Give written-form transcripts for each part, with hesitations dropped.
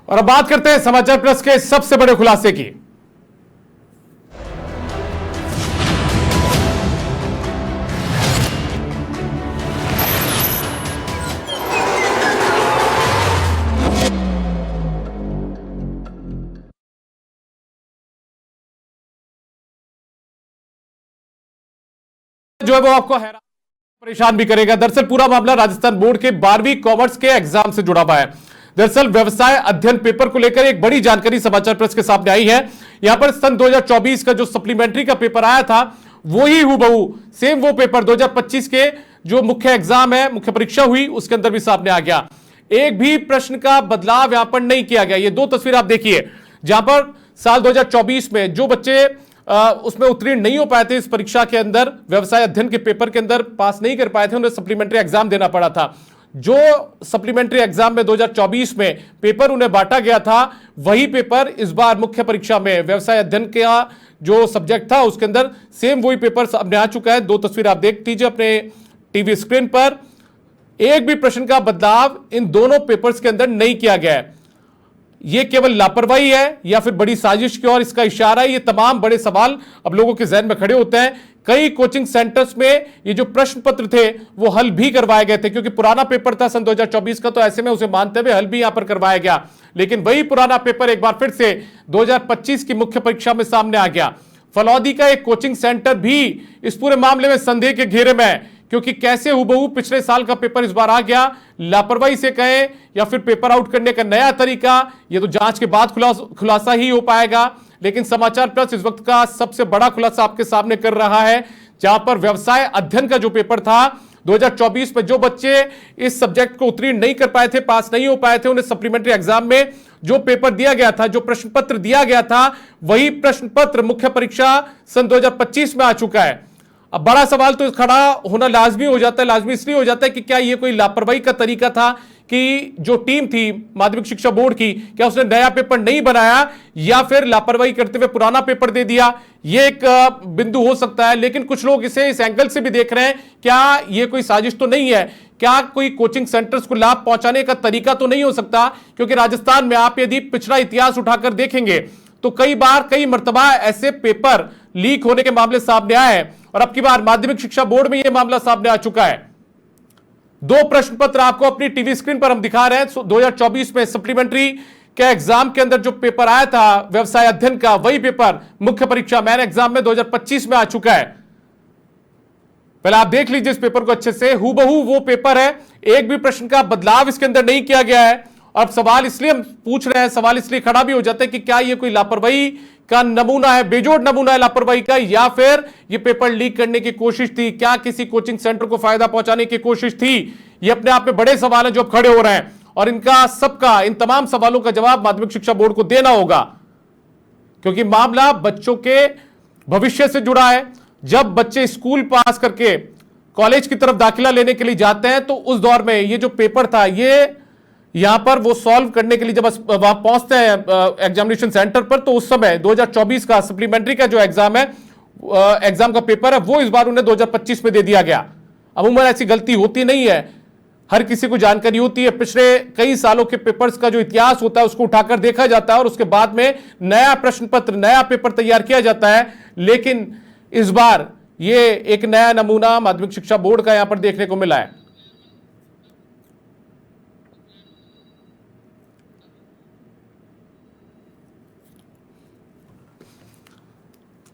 और अब बात करते हैं समाचार प्लस के सबसे बड़े खुलासे की। जो है वो आपको हैरान परेशान भी करेगा। दरअसल पूरा मामला राजस्थान बोर्ड के 12वीं कॉमर्स के एग्जाम से जुड़ा हुआ है। दरअसल व्यवसाय अध्ययन पेपर को लेकर एक बड़ी जानकारी समाचार प्रेस के सामने आई है। यहां पर सन 2024 का जो सप्लीमेंट्री का पेपर आया था वही हूबहू सेम वो पेपर 2025 के जो मुख्य एग्जाम है, मुख्य परीक्षा हुई, उसके अंदर भी सामने आ गया। एक भी प्रश्न का बदलाव यहां पर नहीं किया गया। ये दो तस्वीर आप देखिए, जहां पर साल 2024 में जो बच्चे उसमें उत्तीर्ण नहीं हो पाए थे, इस परीक्षा के अंदर व्यवसाय अध्ययन के पेपर के अंदर पास नहीं कर पाए थे, उन्हें सप्लीमेंट्री एग्जाम देना पड़ा था। जो सप्लीमेंट्री एग्जाम में 2024 में पेपर उन्हें बांटा गया था, वही पेपर इस बार मुख्य परीक्षा में व्यवसाय अध्ययन का जो सब्जेक्ट था उसके अंदर सेम वही पेपर सामने आ चुका है। दो तस्वीर आप देख लीजिए अपने टीवी स्क्रीन पर। एक भी प्रश्न का बदलाव इन दोनों पेपर्स के अंदर नहीं किया गया है। यह केवल लापरवाही है या फिर बड़ी साजिश की ओर इसका इशारा है? ये तमाम बड़े सवाल अब लोगों के जहन में खड़े होते हैं। कई कोचिंग सेंटर्स में ये जो प्रश्न पत्र थे वो हल भी करवाए गए थे, क्योंकि पुराना पेपर था सन 2024 का, तो ऐसे में उसे मानते हुए हल भी यहां पर करवाया गया। लेकिन वही पुराना पेपर एक बार फिर से 2025 की मुख्य परीक्षा में सामने आ गया। फलौदी का एक कोचिंग सेंटर भी इस पूरे मामले में संदेह के घेरे में है, क्योंकि कैसे हूबहू पिछले साल का पेपर इस बार आ गया। लापरवाही से कहें या फिर पेपर आउट करने का नया तरीका, यह तो जांच के बाद खुलासा ही हो पाएगा। लेकिन समाचार प्लस इस वक्त का सबसे बड़ा खुलासा आपके सामने कर रहा है, जहां पर व्यवसाय अध्ययन का जो पेपर था 2024 में जो बच्चे इस सब्जेक्ट को उत्तीर्ण नहीं कर पाए थे, पास नहीं हो पाए थे, उन्हें सप्लीमेंट्री एग्जाम में जो पेपर दिया गया था, जो प्रश्न पत्र दिया गया था, वही प्रश्न पत्र मुख्य परीक्षा सन 2025 में आ चुका है। अब बड़ा सवाल तो खड़ा होना लाजमी हो जाता है। लाजमी इसलिए हो जाता है कि क्या यह कोई लापरवाही का तरीका था कि जो टीम थी माध्यमिक शिक्षा बोर्ड की, क्या उसने नया पेपर नहीं बनाया या फिर लापरवाही करते हुए पुराना पेपर दे दिया? यह एक बिंदु हो सकता है। लेकिन कुछ लोग इसे इस एंगल से भी देख रहे हैं, क्या यह कोई साजिश तो नहीं है? क्या कोई कोचिंग सेंटर्स को लाभ पहुंचाने का तरीका तो नहीं हो सकता? क्योंकि राजस्थान में आप यदि पिछड़ा इतिहास उठाकर देखेंगे तो कई बार कई मर्तबा ऐसे पेपर लीक होने के मामले सामने आए हैं, और अब की बार माध्यमिक शिक्षा बोर्ड में यह मामला सामने आ चुका है। दो प्रश्न पत्र आपको अपनी टीवी स्क्रीन पर हम दिखा रहे हैं। 2024 में सप्लीमेंट्री के एग्जाम के अंदर जो पेपर आया था व्यवसाय अध्ययन का, वही पेपर मुख्य परीक्षा मेन एग्जाम में 2025 में आ चुका है। पहले आप देख लीजिए इस पेपर को अच्छे से। हूबहू वो पेपर है, एक भी प्रश्न का बदलाव इसके अंदर नहीं किया गया है। अब सवाल इसलिए हम पूछ रहे हैं, सवाल इसलिए खड़ा भी हो जाता है कि क्या यह कोई लापरवाही का नमूना है, बेजोड़ नमूना है लापरवाही का, या फिर यह पेपर लीक करने की कोशिश थी? क्या किसी कोचिंग सेंटर को फायदा पहुंचाने की कोशिश थी? ये अपने आप में बड़े सवाल हैं जो अब खड़े हो रहे हैं, और इनका सबका, इन तमाम सवालों का जवाब माध्यमिक शिक्षा बोर्ड को देना होगा, क्योंकि मामला बच्चों के भविष्य से जुड़ा है। जब बच्चे स्कूल पास करके कॉलेज की तरफ दाखिला लेने के लिए जाते हैं, तो उस दौर में ये जो पेपर था, ये यहां पर वो सॉल्व करने के लिए जब वहां पहुंचते हैं एग्जामिनेशन सेंटर पर, तो उस समय 2024 का सप्लीमेंट्री का जो एग्जाम है, एग्जाम का पेपर है, वो इस बार उन्हें 2025 में दे दिया गया। अमूमन ऐसी गलती होती नहीं है, हर किसी को जानकारी होती है। पिछले कई सालों के पेपर्स का जो इतिहास होता है उसको उठाकर देखा जाता है और उसके बाद में नया प्रश्न पत्र, नया पेपर तैयार किया जाता है। लेकिन इस बार ये एक नया नमूना माध्यमिक शिक्षा बोर्ड का यहां पर देखने को मिला है।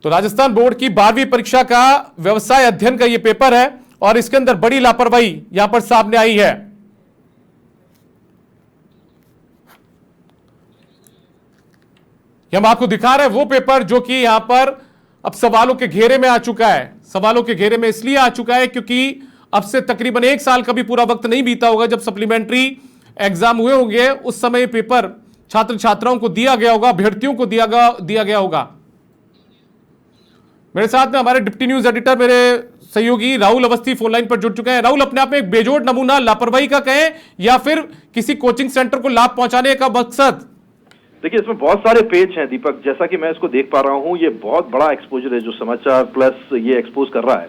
तो राजस्थान बोर्ड की 12वीं परीक्षा का व्यवसाय अध्ययन का यह पेपर है, और इसके अंदर बड़ी लापरवाही यहां पर सामने आई है। हम आपको दिखा रहे हैं वो पेपर जो कि यहां पर अब सवालों के घेरे में आ चुका है। सवालों के घेरे में इसलिए आ चुका है क्योंकि अब से तकरीबन एक साल का भी पूरा वक्त नहीं बीता होगा जब सप्लीमेंट्री एग्जाम हुए होंगे। उस समय पेपर छात्र छात्राओं को दिया गया होगा, अभ्यर्थियों को दिया गया होगा। मेरे साथ में हमारे डिप्टी न्यूज एडिटर, मेरे सहयोगी राहुल अवस्थी फोन लाइन पर जुड़ चुके हैं। राहुल, अपने आप में एक बेजोड़ नमूना लापरवाही का कहें या फिर किसी कोचिंग सेंटर को लाभ पहुंचाने का मकसद? देखिए, इसमें बहुत सारे पेज हैं दीपक, जैसा कि मैं इसको देख पा रहा हूं। ये बहुत बड़ा एक्सपोजर है जो समाचार प्लस ये एक्सपोज कर रहा है।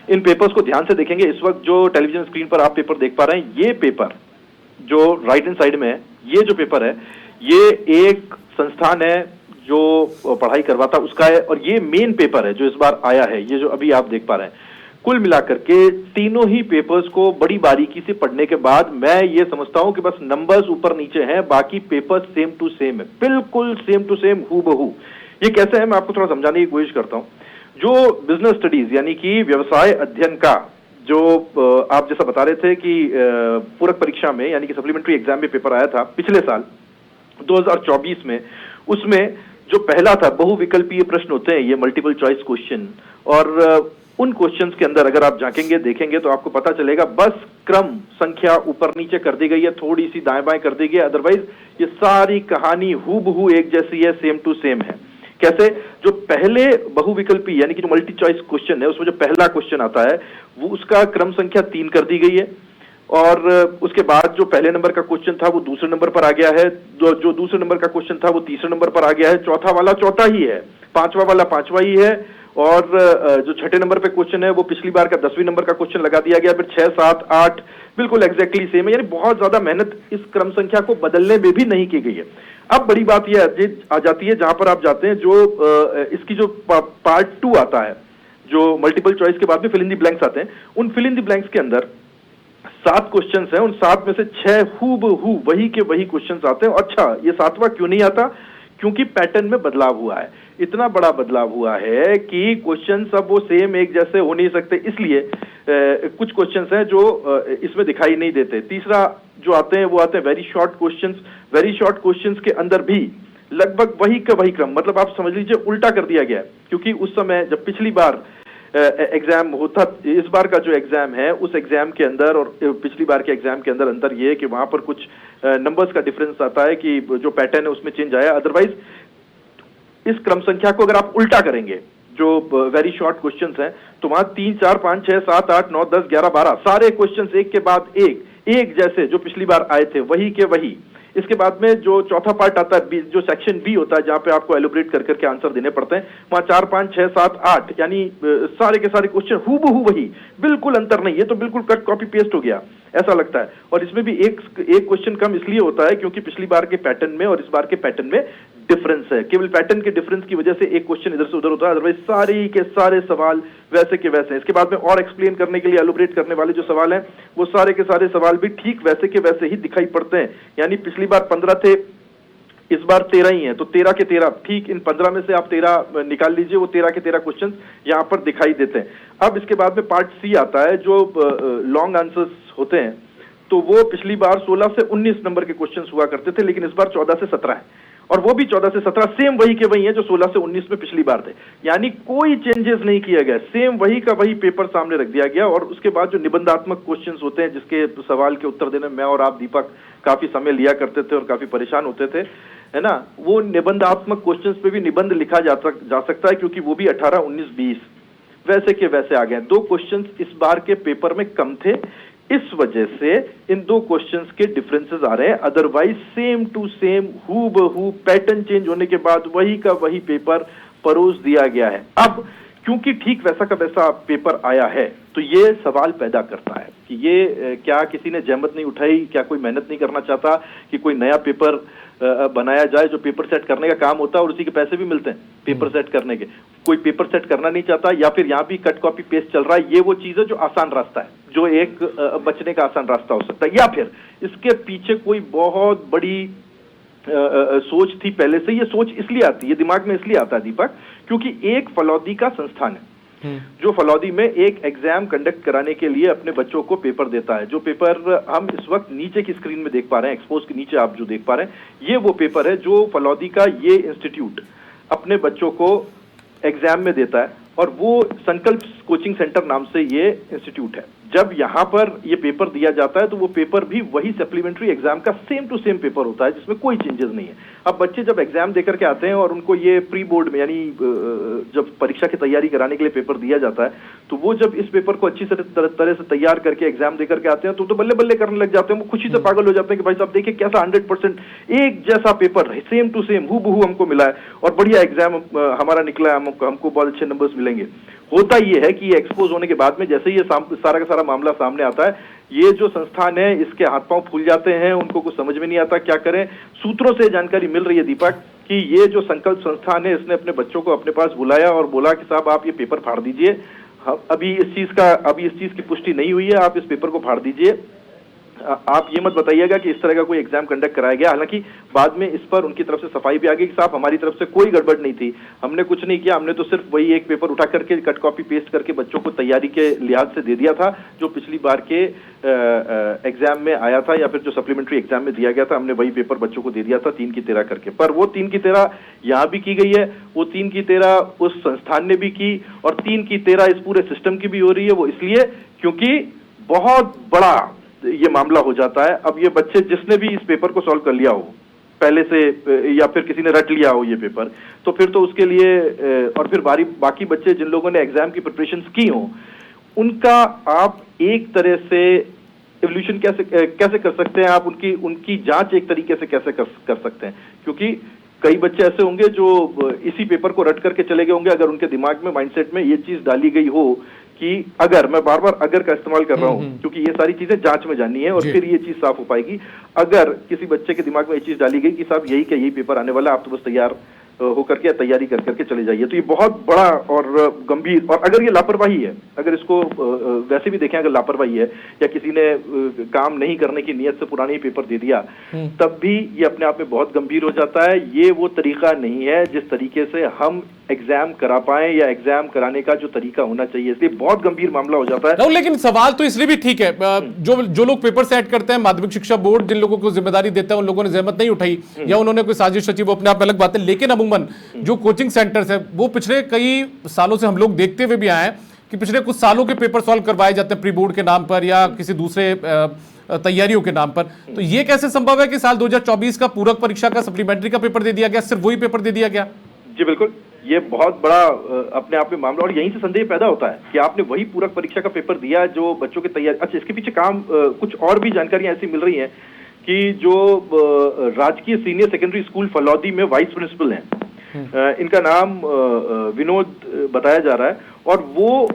इन पेपर्स को ध्यान से देखेंगे। इस वक्त जो टेलीविजन स्क्रीन पर आप पेपर देख पा रहे हैं, ये पेपर जो राइट हैंड साइड में है, ये जो पेपर है, ये एक संस्थान है जो पढ़ाई करवाता उसका है, और ये मेन पेपर है जो इस बार आया है, ये जो अभी आप देख पा रहे हैं। कुल मिलाकर के तीनों ही पेपर्स को बड़ी बारीकी से पढ़ने के बाद मैं ये समझता हूं कि बस नंबर्स ऊपर नीचे हैं, बाकी पेपर सेम टू सेम है, बिल्कुल सेम टू सेम, हूबहू। ये कैसे है मैं आपको थोड़ा समझाने की कोशिश करता हूं। जो बिजनेस स्टडीज यानी कि व्यवसाय अध्ययन का जो आप जैसा बता रहे थे कि पूरक परीक्षा में यानी कि सप्लीमेंट्री एग्जाम में पेपर आया था पिछले साल 2024 में, उसमें जो पहला था बहुविकल्पीय प्रश्न होते हैं, ये मल्टीपल चॉइस क्वेश्चन, और उन क्वेश्चंस के अंदर अगर आप झांकेंगे देखेंगे तो आपको पता चलेगा बस क्रम संख्या ऊपर नीचे कर दी गई है, थोड़ी सी दाएं बाएं कर दी गई है, अदरवाइज ये सारी कहानी हूबहू एक जैसी है, सेम टू सेम है। कैसे? जो पहले बहुविकल्पी यानी कि जो मल्टी चॉइस क्वेश्चन है उसमें जो पहला क्वेश्चन आता है वो उसका क्रम संख्या 3 कर दी गई है, और उसके बाद जो पहले नंबर का क्वेश्चन था वो दूसरे नंबर पर आ गया है, जो दूसरे नंबर का क्वेश्चन था वो तीसरे नंबर पर आ गया है, चौथा वाला चौथा ही है, पांचवा वाला पांचवा ही है, और जो छठे नंबर पे क्वेश्चन है वो पिछली बार का 10वीं नंबर का क्वेश्चन लगा दिया गया, फिर 6, 7, 8 बिल्कुल एग्जैक्टली सेम है। यानी बहुत ज्यादा मेहनत इस क्रम संख्या को बदलने में भी नहीं की गई है। अब बड़ी बात यह आ जाती है जहां पर आप जाते हैं, जो इसकी जो पार्ट 2 आता है, जो मल्टीपल चॉइस के बाद में फिल इन द ब्लैंक्स आते हैं, उन फिल इन द ब्लैंक्स के अंदर 7 क्वेश्चंस हैं, उन 7 में से 6 हूबहू वही के वही क्वेश्चंस आते हैं। अच्छा, ये 7वां क्यों नहीं आता? क्योंकि पैटर्न में बदलाव हुआ है, इतना बड़ा बदलाव हुआ है कि क्वेश्चन सब वो सेम एक जैसे हो नहीं सकते, इसलिए कुछ क्वेश्चंस हैं जो इसमें दिखाई नहीं देते। तीसरा जो आते हैं वो आते हैं very short questions. Very short questions के अंदर भी लगभग वही का वही क्रम, मतलब आप समझ लीजिए उल्टा कर दिया गया है, क्योंकि उस समय जब पिछली बार एग्जाम होता, इस बार का जो एग्जाम है उस एग्जाम के अंदर और पिछली बार के एग्जाम के अंदर अंतर ये है कि वहां पर कुछ नंबर्स का डिफरेंस आता है कि जो पैटर्न है उसमें चेंज आया। अदरवाइज इस क्रम संख्या को अगर आप उल्टा करेंगे, जो वेरी शॉर्ट क्वेश्चंस हैं, तो वहां 3, 4, 5, 6, 7, 8, 9, 10, 11, 12 सारे क्वेश्चंस एक के बाद एक जैसे जो पिछली बार आए थे वही के वही। इसके बाद में जो चौथा पार्ट आता है, जो सेक्शन बी होता है, जहां पे आपको एलोबरेट कर करके आंसर देने पड़ते हैं, वहां 4, 5, 6, 7, 8 यानी सारे के सारे क्वेश्चन हूबहू वही, बिल्कुल अंतर नहीं। ये तो बिल्कुल कट कॉपी पेस्ट हो गया ऐसा लगता है। और इसमें भी एक क्वेश्चन कम इसलिए होता है क्योंकि पिछली बार के पैटर्न में और इस बार के पैटर्न में डिफरेंस है। केवल पैटर्न के डिफरेंस की वजह से एक क्वेश्चन इधर से उधर होता है, अदरवाइज सारे के सारे सवाल वैसे के वैसे हैं। इसके बाद में और एक्सप्लेन करने के लिए एलोबरेट करने वाले जो सवाल हैं वो सारे के सारे सवाल भी ठीक वैसे के वैसे ही दिखाई पड़ते हैं। यानी पिछली बार 15 थे, इस बार 13 ही है, तो 13 के 13 ठीक, इन 15 में से आप 13 निकाल लीजिए, वो 13 के 13 क्वेश्चन यहाँ पर दिखाई देते हैं। अब इसके बाद में पार्ट सी आता है जो लॉन्ग आंसर्स होते हैं, तो वो पिछली बार 16 से 19 नंबर के क्वेश्चंस हुआ करते थे, लेकिन इस बार 14 से 17 है, और वो भी 14 से 17 सेम वही के वही है जो 16 से 19 में पिछली बार थे। यानी कोई चेंजेस नहीं किया गया, सेम वही का वही पेपर सामने रख दिया गया। और उसके बाद जो निबंधात्मक क्वेश्चंस होते हैं जिसके सवाल के उत्तर देने में मैं और आप दीपक काफी समय लिया करते थे और काफी परेशान होते थे, है ना, वो निबंधात्मक क्वेश्चंस पे भी निबंध लिखा जा सकता है, क्योंकि वो भी 18, 19, 20 वैसे के वैसे आ गए। 2 क्वेश्चंस इस बार के पेपर में कम थे, इस वजह से इन 2 क्वेश्चंस के डिफरेंसेस आ रहे हैं। अदरवाइज सेम टू सेम हूबहू पैटर्न चेंज होने के बाद वही का वही पेपर परोस दिया गया है। अब क्योंकि ठीक वैसा का वैसा पेपर आया है तो ये सवाल पैदा करता है कि ये क्या किसी ने जहमत नहीं उठाई, क्या कोई मेहनत नहीं करना चाहता कि कोई नया पेपर बनाया जाए जो पेपर सेट करने का काम होता है और उसी के पैसे भी मिलते हैं पेपर सेट करने के। कोई पेपर सेट करना नहीं चाहता, या फिर यहाँ भी कट कॉपी पेस्ट चल रहा है। ये वो चीज है जो आसान रास्ता है, जो एक बचने का आसान रास्ता हो सकता है, या फिर इसके पीछे कोई बहुत बड़ी सोच थी पहले से। ये सोच इसलिए आती है, दिमाग में इसलिए आता है दीपक, क्योंकि एक फलौदी का संस्थान है जो फलौदी में एक एग्जाम कंडक्ट कराने के लिए अपने बच्चों को पेपर देता है। जो पेपर हम इस वक्त नीचे की स्क्रीन में देख पा रहे हैं, एक्सपोज के नीचे आप जो देख पा रहे हैं, ये वो पेपर है जो फलौदी का ये इंस्टीट्यूट अपने बच्चों को एग्जाम में देता है, और वो संकल्प कोचिंग सेंटर नाम से ये इंस्टीट्यूट है। जब यहाँ पर ये पेपर दिया जाता है तो वो पेपर भी वही सप्लीमेंट्री एग्जाम का सेम टू सेम पेपर होता है जिसमें कोई चेंजेस नहीं है। अब बच्चे जब एग्जाम देकर के आते हैं और उनको ये प्री बोर्ड में यानी जब परीक्षा की तैयारी कराने के लिए पेपर दिया जाता है, तो वो जब इस पेपर को अच्छी तरह से तैयार करके एग्जाम देकर के आते हैं तो बल्ले बल्ले करने लग जाते हैं। वो खुशी से पागल हो जाते हैं कि भाई साहब देखिए कैसा 100% एक जैसा पेपर सेम टू सेम हूबहू हमको मिला है और बढ़िया एग्जाम हमारा निकला है, हमको बहुत अच्छे नंबर्स मिलेंगे। होता ये है कि ये एक्सपोज होने के बाद में जैसे ही ये सारा का सारा मामला सामने आता है, ये जो संस्थान है इसके हाथ पांव फूल जाते हैं, उनको कुछ समझ में नहीं आता क्या करें। सूत्रों से जानकारी मिल रही है दीपक कि ये जो संकल्प संस्थान है इसने अपने बच्चों को अपने पास बुलाया और बोला कि साहब आप ये पेपर फाड़ दीजिए, अभी इस चीज की पुष्टि नहीं हुई है, आप इस पेपर को फाड़ दीजिए, आप ये मत बताइएगा कि इस तरह का कोई एग्जाम कंडक्ट कराया गया। हालांकि बाद में इस पर उनकी तरफ से सफाई भी आ गई कि साहब हमारी तरफ से कोई गड़बड़ नहीं थी, हमने कुछ नहीं किया, हमने तो सिर्फ वही एक पेपर उठा करके कट कॉपी पेस्ट करके बच्चों को तैयारी के लिहाज से दे दिया था जो पिछली बार के एग्जाम में आया था या फिर जो सप्लीमेंट्री एग्जाम में दिया गया था, हमने वही पेपर बच्चों को दे दिया था 3 की 13 करके। पर वो 3 की 13 यहाँ भी की गई है, वो 3 की 13 उस संस्थान ने भी की और 3 की 13 इस पूरे सिस्टम की भी हो रही है। वो इसलिए क्योंकि बहुत बड़ा ये मामला हो जाता है। अब ये बच्चे जिसने भी इस पेपर को सॉल्व कर लिया हो पहले से या फिर किसी ने रट लिया हो ये पेपर, तो फिर तो उसके लिए और फिर बाकी बच्चे जिन लोगों ने एग्जाम की प्रिपरेशन की हो उनका आप एक तरह से एवोल्यूशन कैसे कर सकते हैं, आप उनकी जांच एक तरीके से कैसे कर सकते हैं, क्योंकि कई बच्चे ऐसे होंगे जो इसी पेपर को रट करके चले गए होंगे अगर उनके दिमाग में माइंडसेट में ये चीज डाली गई हो कि अगर, मैं बार बार अगर का इस्तेमाल कर रहा हूं क्योंकि ये सारी चीजें जांच में जाननी है और फिर ये चीज साफ हो पाएगी। अगर किसी बच्चे के दिमाग में ये चीज डाली गई कि साहब यही पेपर आने वाला है, आप तो बस तैयार होकर के तैयारी कर करके चले जाइए, तो ये बहुत बड़ा और गंभीर, और अगर ये लापरवाही है, अगर इसको वैसे भी देखें अगर लापरवाही है या किसी ने काम नहीं करने की नियत से पुराना ही पेपर दे दिया, तब भी ये अपने आप में बहुत गंभीर हो जाता है। ये वो तरीका नहीं है जिस तरीके से हम एग्जाम करा पाए या एग्जाम कराने का जो तरीका होना चाहिए, इसलिए बहुत गंभीर मामला हो जाता है। राहुल, लेकिन सवाल तो इसलिए भी ठीक है, जो लोग पेपर सेट करते हैं, माध्यमिक शिक्षा बोर्ड जिन लोगों को जिम्मेदारी देता है उन लोगों ने जहमत नहीं उठाई या उन्होंने कोई साजिश रची, वो अपने आप में अलग बात है। लेकिन अमूमन जो कोचिंग सेंटर्स है वो पिछले कई सालों से हम लोग देखते हुए भी आए कि पिछले कुछ सालों के पेपर सॉल्व करवाए जाते हैं प्री बोर्ड के नाम पर या किसी दूसरे तैयारियों के नाम पर। तो ये कैसे संभव है कि साल 2024 का पूरक परीक्षा का सप्लीमेंट्री का पेपर दे दिया गया, सिर्फ वही पेपर दे दिया गया? जी बिल्कुल, ये बहुत बड़ा अपने आप में मामला, और यहीं से संदेह पैदा होता है कि आपने वही पूरक परीक्षा का पेपर दिया जो बच्चों की तैयारी। अच्छा, इसके पीछे काम कुछ और भी जानकारियां ऐसी मिल रही हैं कि जो राजकीय सीनियर सेकेंडरी स्कूल फलौदी में वाइस प्रिंसिपल हैं, इनका नाम विनोद बताया जा रहा है, और वो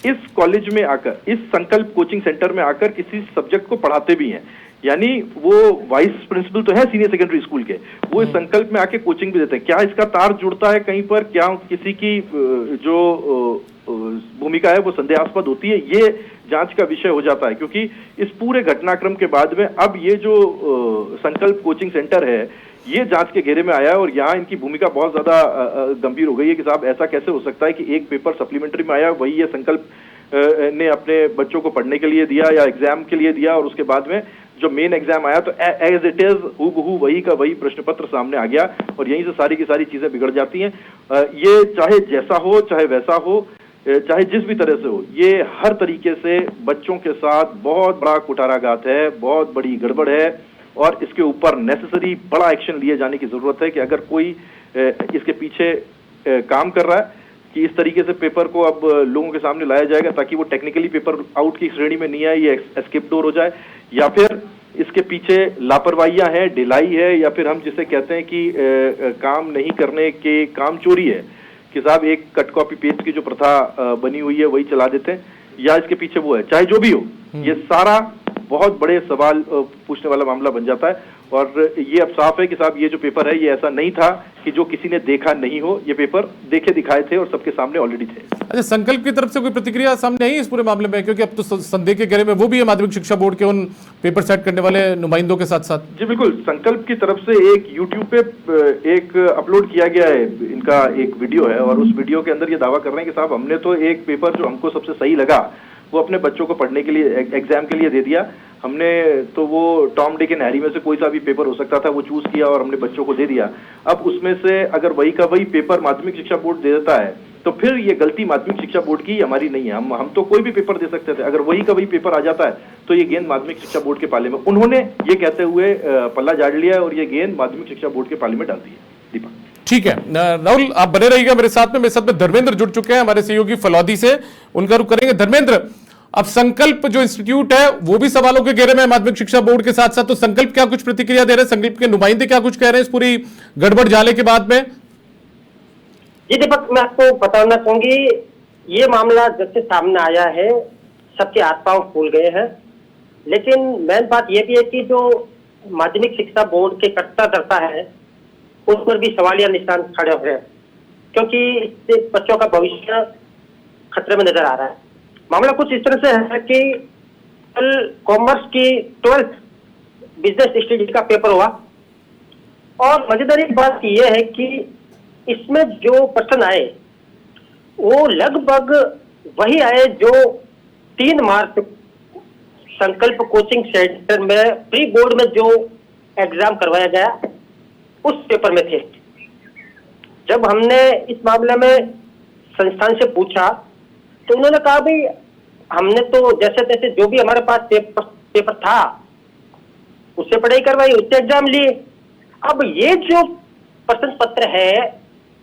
इस कॉलेज में आकर, इस संकल्प कोचिंग सेंटर में आकर किसी सब्जेक्ट को पढ़ाते भी हैं। यानी वो वाइस प्रिंसिपल तो है सीनियर सेकेंडरी स्कूल के, वो इस संकल्प में आके कोचिंग भी देते हैं। क्या इसका तार जुड़ता है कहीं पर, क्या किसी की जो भूमिका है वो संदेहास्पद होती है, ये जांच का विषय हो जाता है। क्योंकि इस पूरे घटनाक्रम के बाद में अब ये जो संकल्प कोचिंग सेंटर है ये जांच के घेरे में आया है और यहाँ इनकी भूमिका बहुत ज्यादा गंभीर हो गई है कि साहब ऐसा कैसे हो सकता है कि एक पेपर सप्लीमेंट्री में आया, वही ये संकल्प ने अपने बच्चों को पढ़ने के लिए दिया या एग्जाम के लिए दिया, और उसके बाद में जो मेन एग्जाम आया तो एज इट इज हूबहू वही का वही प्रश्न पत्र सामने आ गया, और यहीं से सारी की सारी चीजें बिगड़ जाती हैं। ये चाहे जैसा हो, चाहे वैसा हो, चाहे जिस भी तरह से हो, ये हर तरीके से बच्चों के साथ बहुत बड़ा कुठाराघात है, बहुत बड़ी गड़बड़ है, और इसके ऊपर नेसेसरी बड़ा एक्शन लिए जाने की जरूरत है कि अगर कोई इसके पीछे काम कर रहा है कि इस तरीके से पेपर को अब लोगों के सामने लाया जाएगा ताकि वो टेक्निकली पेपर आउट की श्रेणी में नहीं आए, ये एस्केप डोर हो जाए, या फिर इसके पीछे लापरवाहियां हैं, ढिलाई है, या फिर हम जिसे कहते हैं कि काम नहीं करने के काम चोरी है कि साहब एक कट कॉपी पेस्ट की जो प्रथा बनी हुई है वही चला देते हैं, या इसके पीछे वो है। चाहे जो भी हो, ये सारा बहुत बड़े सवाल पूछने वाला मामला बन जाता है, और ये अब साफ है कि साहब ये जो पेपर है ये ऐसा नहीं था कि जो किसी ने देखा नहीं हो, ये पेपर देखे दिखाए थे और सबके सामने ऑलरेडी थे। अच्छा, संकल्प की तरफ से कोई प्रतिक्रिया सामने आई इस पूरे मामले में? क्योंकि अब तो संदेह के घेरे में वो भी है माध्यमिक शिक्षा बोर्ड के उन पेपर सेट करने वाले नुमाइंदों के साथ साथ। जी बिल्कुल, संकल्प की तरफ से एक यूट्यूब पे एक अपलोड किया गया है, इनका एक वीडियो है, और उस वीडियो के अंदर ये दावा कर रहे हैं कि साहब हमने तो एक पेपर जो हमको सबसे सही लगा वो अपने बच्चों को पढ़ने के लिए एग्जाम के लिए दे दिया, हमने तो वो टॉम डिक एंड हैरी में से कोई सा भी पेपर हो सकता था वो चूज किया और हमने बच्चों को दे दिया। अब उसमें से अगर वही का वही पेपर माध्यमिक शिक्षा बोर्ड दे देता है तो फिर ये गलती माध्यमिक शिक्षा बोर्ड की, हमारी नहीं है। हम तो कोई भी पेपर दे सकते थे, अगर वही का वही पेपर आ जाता है तो ये गेंद माध्यमिक शिक्षा बोर्ड के पाले में, उन्होंने ये कहते हुए पल्ला झाड़ लिया है और ये गेंद माध्यमिक शिक्षा बोर्ड के पाले में डाल दी है। दीपक, ठीक है, राहुल आप बने रहिएगा मेरे साथ में धर्मेंद्र जुड़ चुके हैं हमारे सहयोगी फलौदी से, उनका रुख करेंगे। धर्मेंद्र, अब संकल्प जो इंस्टीट्यूट है वो भी सवालों के घेरे में माध्यमिक शिक्षा बोर्ड के साथ साथ, तो संकल्प क्या कुछ प्रतिक्रिया दे रहे हैं, संकल्प के नुमाइंदे क्या कुछ कह रहे हैं इस पूरी गड़बड़ जाले के बाद में? जी दीपक, मैं आपको बताना चाहूंगी, ये मामला जब से सामने आया है सबके हाथ पांव फूल गए हैं। लेकिन मेन बात यह भी है कि जो माध्यमिक शिक्षा बोर्ड के कर्ता है उस पर भी सवालिया निशान खड़े हुए हैं, क्योंकि इससे बच्चों का भविष्य खतरे में नजर आ रहा है। मामला कुछ इस तरह से है कि कल कॉमर्स की 12th बिजनेस स्टडीज का पेपर हुआ और मजेदार बात यह है कि इसमें जो प्रश्न आए वो लगभग वही आए जो 3 मार्च संकल्प कोचिंग सेंटर में प्री बोर्ड में जो एग्जाम करवाया गया उस पेपर में थे। जब हमने इस मामले में संस्थान से पूछा तो उन्होंने कहा भाई हमने तो जैसे तैसे जो भी हमारे पास पेपर था उससे पढ़ाई करवाई, उससे एग्जाम लिए। अब ये जो प्रश्न पत्र है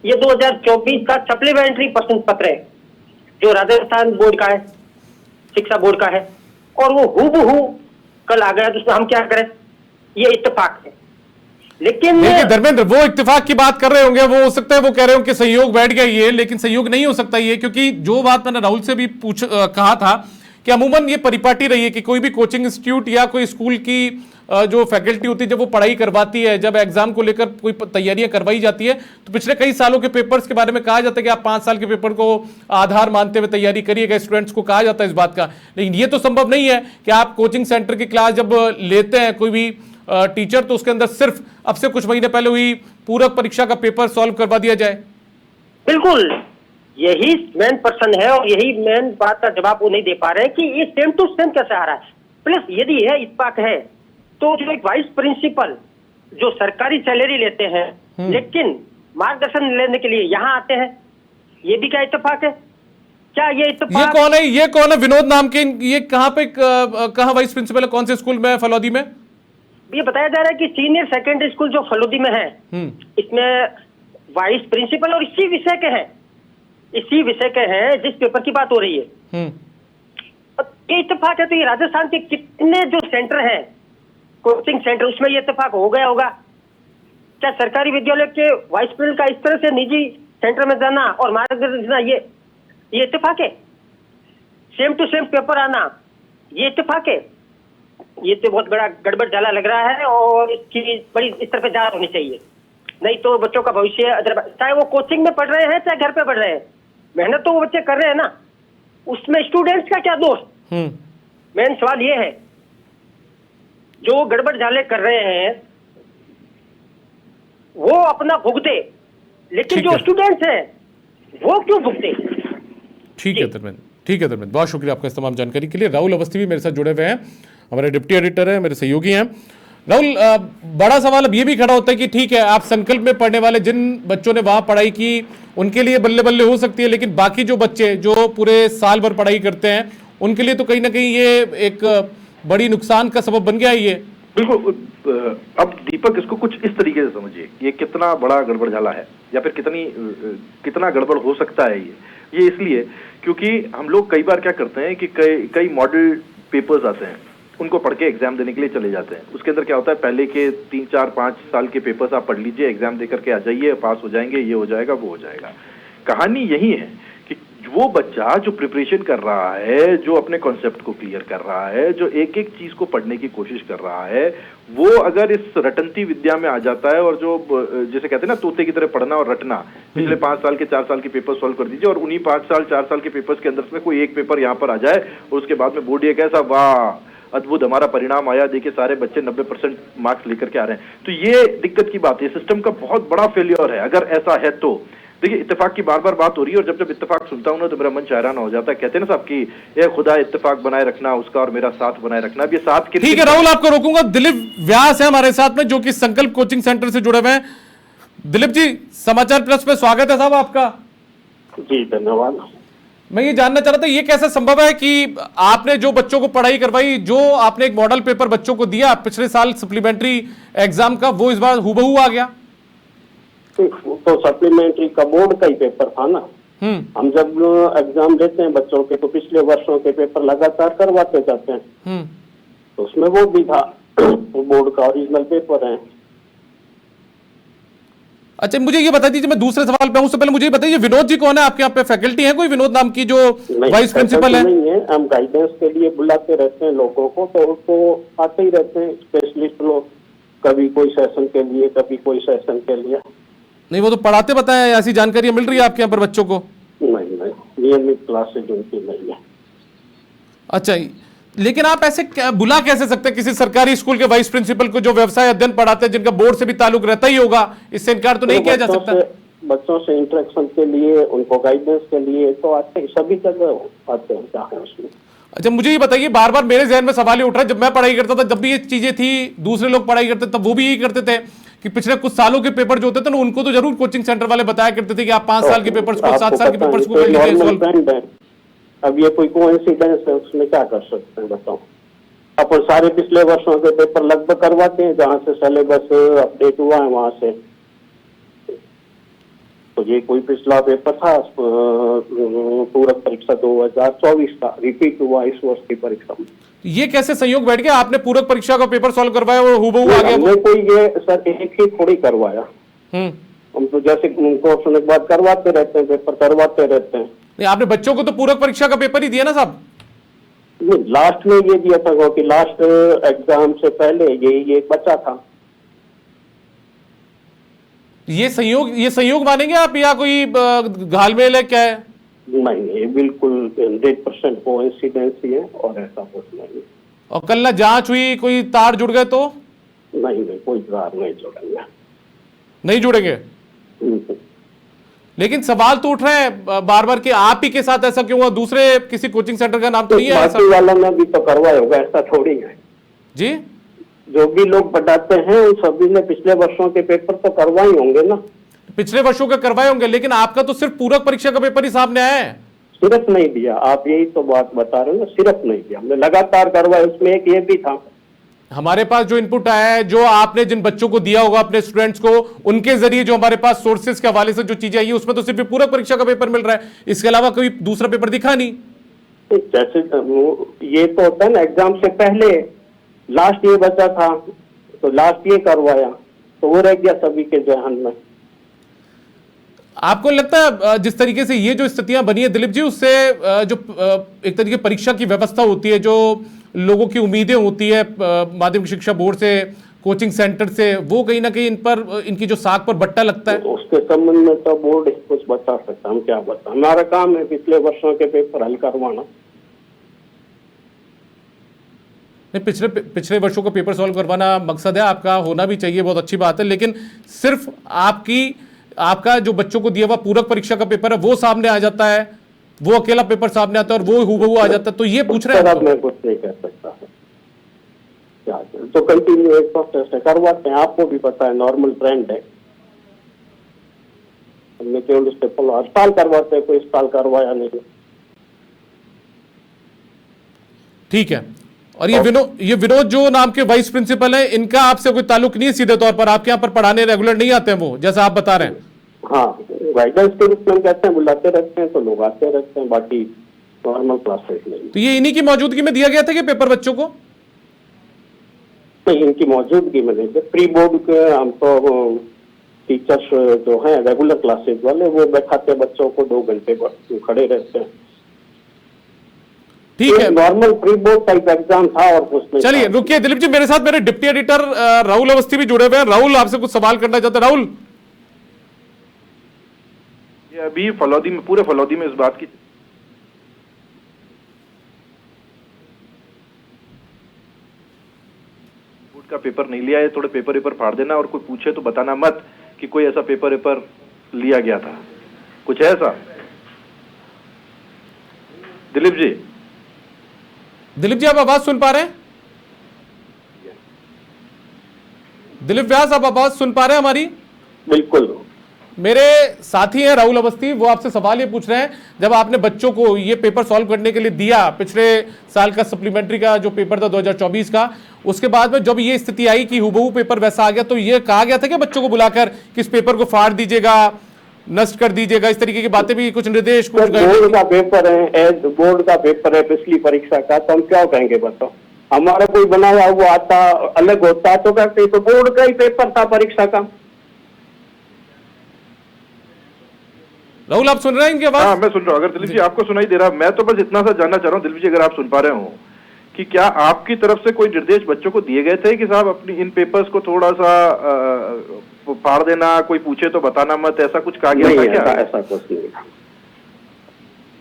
ये 2024 का सप्लीमेंट्री प्रश्न पत्र है जो राजस्थान बोर्ड का है, शिक्षा बोर्ड का है, और वो हूबहू कल आ गया। तो उसमें हम क्या करें, ये इत्तेफाक है। लेकिन देखिए धर्मेंद्र, वो इत्तेफाक की बात कर रहे होंगे, वो हो सकता है वो कह रहे हो कि संयोग बैठ गया ये, लेकिन संयोग नहीं हो सकता ये, क्योंकि जो बात मैंने राहुल से भी कहा था कि अमूमन ये परिपाटी रही है कि कोई भी कोचिंग इंस्टीट्यूट या कोई स्कूल की जो फैकल्टी होती है जब वो पढ़ाई करवाती है, जब एग्जाम को लेकर कोई तैयारियां करवाई जाती है तो पिछले कई सालों के पेपर्स के बारे में कहा जाता है कि आप 5 साल के पेपर को आधार मानते हुए तैयारी करिएगा, स्टूडेंट्स को कहा जाता है इस बात का। लेकिन ये तो संभव नहीं है कि आप कोचिंग सेंटर की क्लास जब लेते हैं कोई भी टीचर तो उसके अंदर सिर्फ अब से कुछ महीने पहले हुई पूरक परीक्षा का पेपर सॉल्व करवा दिया जाए। बिल्कुल यही मेन प्रश्न है और यही मेन बात का जवाब वो नहीं दे पा रहे हैं कि ये सेम टू सेम कैसे आ रहा है। प्लस यदि है इत्तेफाक है तो जो एक वाइस प्रिंसिपल जो सरकारी सैलरी लेते हैं लेकिन मार्गदर्शन लेने के लिए यहाँ आते हैं, ये भी क्या इत्तेफाक है? क्या ये इत्तेफाक? ये कौन है विनोद नाम के? ये कहाँ वाइस प्रिंसिपल है, कौन से स्कूल में? फलौदी में ये बताया जा रहा है कि सीनियर सेकेंडरी स्कूल जो फलौदी में है इसमें वाइस प्रिंसिपल और इसी विषय के हैं जिस पेपर की बात हो रही है। ये इत्तेफाक है तो ये राजस्थान के कितने जो सेंटर हैं कोचिंग सेंटर उसमें ये इत्तेफाक हो गया होगा? क्या सरकारी विद्यालय के वाइस प्रिंसिपल का इस तरह से निजी सेंटर में जाना और मार्गदर्शन देना ये इत्तेफाक है? सेम टू सेम पेपर आना ये इत्तेफाक है? ये तो बहुत बड़ा गड़बड़ जाला लग रहा है और इसकी बड़ी इस तरह पे जांच होनी चाहिए, नहीं तो बच्चों का भविष्य चाहे वो कोचिंग में पढ़ रहे हैं चाहे घर पे पढ़ रहे हैं, मेहनत तो वो बच्चे कर रहे हैं ना, उसमें स्टूडेंट्स का क्या दोष? मेन सवाल ये है जो गड़बड़ झाले कर रहे हैं वो अपना भुगते, लेकिन जो स्टूडेंट्स हैं वो क्यों भुगते? ठीक है धर्मेंद्र, बहुत शुक्रिया आपका इस तमाम जानकारी के लिए। राहुल अवस्थी भी मेरे साथ जुड़े हुए हैं, हमारे डिप्टी एडिटर हैं, मेरे सहयोगी हैं। राहुल, बड़ा सवाल अब ये भी खड़ा होता है कि ठीक है आप संकल्प में पढ़ने वाले जिन बच्चों ने वहां पढ़ाई की उनके लिए बल्ले बल्ले हो सकती है, लेकिन बाकी जो बच्चे जो पूरे साल भर पढ़ाई करते हैं उनके लिए तो कहीं ना कहीं ये एक बड़ी नुकसान का सबब बन गया है ये। बिल्कुल। अब दीपक इसको कुछ इस तरीके से समझिए, ये कितना बड़ा गड़बड़ झाला है या फिर कितना गड़बड़ हो सकता है ये इसलिए क्योंकि हम लोग कई बार क्या करते हैं कि कई मॉडल पेपर्स आते हैं, उनको पढ़ के एग्जाम देने के लिए चले जाते हैं। उसके अंदर क्या होता है, पहले के 3, 4, 5 साल के पेपर्स आप पढ़ लीजिए, एग्जाम दे करके आ जाइए, पास हो जाएंगे, ये हो जाएगा वो हो जाएगा। कहानी यही है कि वो बच्चा जो प्रिपरेशन कर रहा है, जो अपने कॉन्सेप्ट को क्लियर कर रहा है, जो एक एक चीज को पढ़ने की कोशिश कर रहा है, वो अगर इस रटंती विद्या में आ जाता है और जो जैसे कहते हैं ना तोते की तरह पढ़ना और रटना, पिछले 5 साल के 4 साल के पेपर सॉल्व कर दीजिए और उन्हीं 5 साल 4 साल के पेपर्स के अंदर में कोई एक पेपर यहाँ पर आ जाए और उसके बाद में बोर्ड ये कैसा वाह अद्भुत हमारा परिणाम आया, देखिए सारे बच्चे 90% मार्क्स लेकर के आ रहे हैं, तो ये दिक्कत की बात है। सिस्टम का बहुत बड़ा फेलियर है अगर ऐसा है तो। देखिए इत्तेफाक की बार बार बात हो रही है और जब इत्तेफाक सुनता हूं ना तो मेरा मन शायराना हो जाता है। कहते हैं ना साहब कि ये खुदा इत्तेफाक बनाए रखना, उसका और मेरा साथ बनाए रखना। अब ये साथ के ठीक है राहुल, आपको रोकूंगा। दिलीप व्यास है हमारे साथ में जो कि संकल्प कोचिंग सेंटर से जुड़े हुए हैं। दिलीप जी, समाचार प्लस में स्वागत है साहब आपका। जी धन्यवाद। मैं ये जानना चाह रहा था, ये कैसा संभव है कि आपने जो बच्चों को पढ़ाई करवाई, जो आपने एक मॉडल पेपर बच्चों को दिया पिछले साल सप्लीमेंट्री एग्जाम का, वो इस बार हूबहू आ गया? तो सप्लीमेंट्री का बोर्ड का ही पेपर था ना। हम जब एग्जाम देते हैं बच्चों के तो पिछले वर्षों के पेपर लगातार करवाते जाते हैं, तो उसमें वो भी था, वो बोर्ड का ओरिजिनल पेपर है। अच्छा, मुझे ये बता दीजिए, मैं दूसरे सवाल पे हूं, उससे पहले मुझे ये बताइए विनोद जी कौन है आपके यहाँ पे? फैकल्टी है कोई विनोद नाम की जो वाइस प्रिंसिपल है? नहीं है, हम गाइडेंस के लिए बुलाते रहते हैं लोगों को, तो उसको आते ही रहते हैं स्पेशलिस्ट लोग, कभी कोई सेशन के लिए, कभी कोई सेशन के लिए। नहीं, वो तो पढ़ाते बताए, ऐसी जानकारी मिल रही है आपके यहाँ पर बच्चों को? नहीं, नियमित क्लासेज उनकी नहीं है। अच्छा, लेकिन आप ऐसे बुला कैसे सकते हैं किसी सरकारी स्कूल के वाइस प्रिंसिपल को जो व्यवसाय अध्ययन पढ़ाते हैं, जिनका बोर्ड से भी ताल्लुक रहता ही होगा? इससे इनकार तो नहीं किया जा सकता। बच्चों से इंटरेक्शन के लिए, उनको गाइडेंस के लिए तो आते हैं, सभी जगह आते हैं चाहे उसमें। अच्छा, मुझे ये बताइए, बार बार मेरे जहन में सवाल ये उठ रहा है, जब मैं पढ़ाई करता था, जब भी ये चीजें थी, दूसरे लोग पढ़ाई करते तब वो भी यही करते थे कि पिछले कुछ सालों के पेपर जो होते थे ना, उनको तो जरूर कोचिंग सेंटर वाले बताया करते थे कि आप 5 साल के पेपर्स को 7 साल के पेपर्स को कर लीजिए। अब ये कोई कोइंसिडेंस है, उसमें क्या कर सकते हैं बताओ। अपन सारे पिछले वर्षों के पेपर लगभग करवाते हैं, जहाँ से सिलेबस अपडेट हुआ है वहां से। तो ये कोई पिछला पेपर था पूरक परीक्षा 2024 का, रिपीट हुआ इस वर्ष की परीक्षा में। ये कैसे संयोग बैठ गया? आपने पूरक परीक्षा का पेपर सॉल्व करवाया और हूबहू आ गया? कोई ये सर एक ही थोड़ी करवाया, हम तो जैसे कोर्स के बाद करवाते रहते हैं, पेपर करवाते रहते हैं। नहीं, आपने बच्चों को तो पूरक परीक्षा का पेपर ही दिया ना साहब? लास्ट में ये दिया था कि लास्ट एग्जाम से पहले ये बचा था। ये संयोग मानेंगे आप या कोई घालमेल है क्या है? नहीं, ये बिल्कुल 100% कोइंसिडेंस ही है और ऐसा कुछ नहीं है। और कल ना जांच हुई, कोई तार जुड़ गए तो? नहीं, कोई तार नहीं जुड़ेंगे। नहीं जुड़ेंगे? लेकिन सवाल तो उठ रहे हैं बार बार कि आप ही के साथ ऐसा क्यों हुआ? दूसरे किसी कोचिंग सेंटर का नाम तो नहीं है? बाकी वाला ने भी तो करवाया होगा, ऐसा थोड़ी है जी। जो भी लोग पढ़ाते हैं उन सभी ने पिछले वर्षों के पेपर तो करवाए होंगे ना। पिछले वर्षों का करवाए होंगे, लेकिन आपका तो सिर्फ पूरक परीक्षा का पेपर ही सामने आया है। सिर्फ नहीं दिया, आप यही तो बात बता रहे हो ना, सिर्फ नहीं दिया, हमने लगातार करवाया। उसमें एक ये भी था, हमारे पास जो इनपुट आया है, जो आपने जिन बच्चों को दिया होगा अपने स्टूडेंट्स को, उनके जरिए जो हमारे पास सोर्सेज के हवाले से जो चीजें आई है, उसमें तो सिर्फ पूरक परीक्षा का पेपर मिल रहा है, इसके अलावा कोई दूसरा पेपर दिखा नहीं। जैसे ये तो होता है ना, एग्जाम से पहले लास्ट ये बचा था तो लास्ट ये करवाया, तो वो रह गया सभी के जहन में। आपको लगता है जिस तरीके से ये जो स्थितियां बनी है दिलीप जी, उससे जो एक तरीके परीक्षा की व्यवस्था होती है, जो लोगों की उम्मीदें होती है माध्यमिक शिक्षा बोर्ड से, कोचिंग सेंटर से, वो कहीं ना कहीं इन पर, इनकी जो साख पर बट्टा लगता है? उसके संबंध में तो बोर्ड कुछ बता सकता, हम क्या बता, हमारा काम है पिछले वर्षों के पेपर हल करवाना। पिछले वर्षों का पेपर सॉल्व करवाना मकसद है आपका, होना भी चाहिए, बहुत अच्छी बात है, लेकिन सिर्फ आपका जो बच्चों को दिया हुआ पूरक परीक्षा का पेपर है वो सामने आ जाता है, वो अकेला पेपर सामने आता है और वो हूबहू आ जाता है, तो ये पूछ रहे हैं? मैं कुछ नहीं कह सकता है, तो कंटिन्यू एक प्रोसेस है, करवाते हैं, आपको भी पता है, नॉर्मल ट्रेंड है। हमने केवल इस पे हर साल करवाते हैं, कोई इस साल करवाया नहीं। ठीक है। और ये विनोद जो नाम के वाइस प्रिंसिपल हैं, इनका आपसे कोई ताल्लुक नहीं है सीधे तौर पर? आपके यहाँ पर पढ़ाने रेगुलर नहीं आते हैं वो, जैसा आप बता रहे हैं? हाँ, गाइडेंस के रूप में हम कहते हैं, बुलाते रहते हैं तो लोग आते रहते हैं, बाकी नॉर्मल क्लासेस नहीं। तो ये इन्हीं की मौजूदगी में दिया गया था कि पेपर बच्चों को? नहीं, इनकी मौजूदगी में नहीं, प्री बोर्ड के हम तो टीचर्स जो हैं रेगुलर क्लासेस वाले, वो बैठाते बच्चों को 2 घंटे खड़े रहते हैं। ठीक है, normal pre board type exam था और कुछ नहीं। चलिए रुकिए दिलीप जी, मेरे साथ मेरे डिप्टी एडिटर राहुल अवस्थी भी जुड़े हुए हैं। राहुल, आपसे कुछ सवाल करना चाहते हैं? राहुल, ये अभी फलौदी में, पूरे फलौदी में इस बात की बोर्ड का पेपर नहीं लिया है, थोड़े पेपर फाड़ देना, और कोई पूछे तो बताना मत कि कोई ऐसा पेपर लिया गया था, कुछ है ऐसा? दिलीप जी आप आवाज सुन पा रहे हैं? दिलीप व्यास, आप आवाज सुन पा रहे हैं हमारी? बिल्कुल। मेरे साथी हैं राहुल अवस्थी, वो आपसे सवाल ये पूछ रहे हैं, जब आपने बच्चों को ये पेपर सॉल्व करने के लिए दिया, पिछले साल का सप्लीमेंट्री का जो पेपर था 2024 का, उसके बाद में जब ये स्थिति आई कि हुबहू पेपर वैसा आ गया, तो ये कहा गया था कि बच्चों को बुलाकर कि इस पेपर को फाड़ दीजिएगा, नष्ट कर दीजिएगा, इस तरीके की बातें भी, कुछ निर्देश, कुछ बोर्ड का पेपर है, बोर्ड का पेपर है पिछली परीक्षा का, तो हम क्या कहेंगे बताओ? हमारा कोई बनाया हुआ आता अलग होता तो कहते तो बोर्ड का ही पेपर था परीक्षा का। राहुल आप सुन रहे हैं इनकी आवाज? हाँ मैं सुन रहा हूँ। अगर दिलीप जी आपको सुनाई दे रहा, मैं तो बस इतना सा जानना चाह रहा हूँ दिलीप जी, अगर आप सुन पा रहे हो, कि क्या आपकी तरफ से कोई निर्देश बच्चों को दिए गए थे कि साहब अपनी इन पेपर्स को थोड़ा सा फाड़ देना, कोई पूछे तो बताना मत, ऐसा कुछ कहा गया था क्या? ऐसा कुछ नहीं था।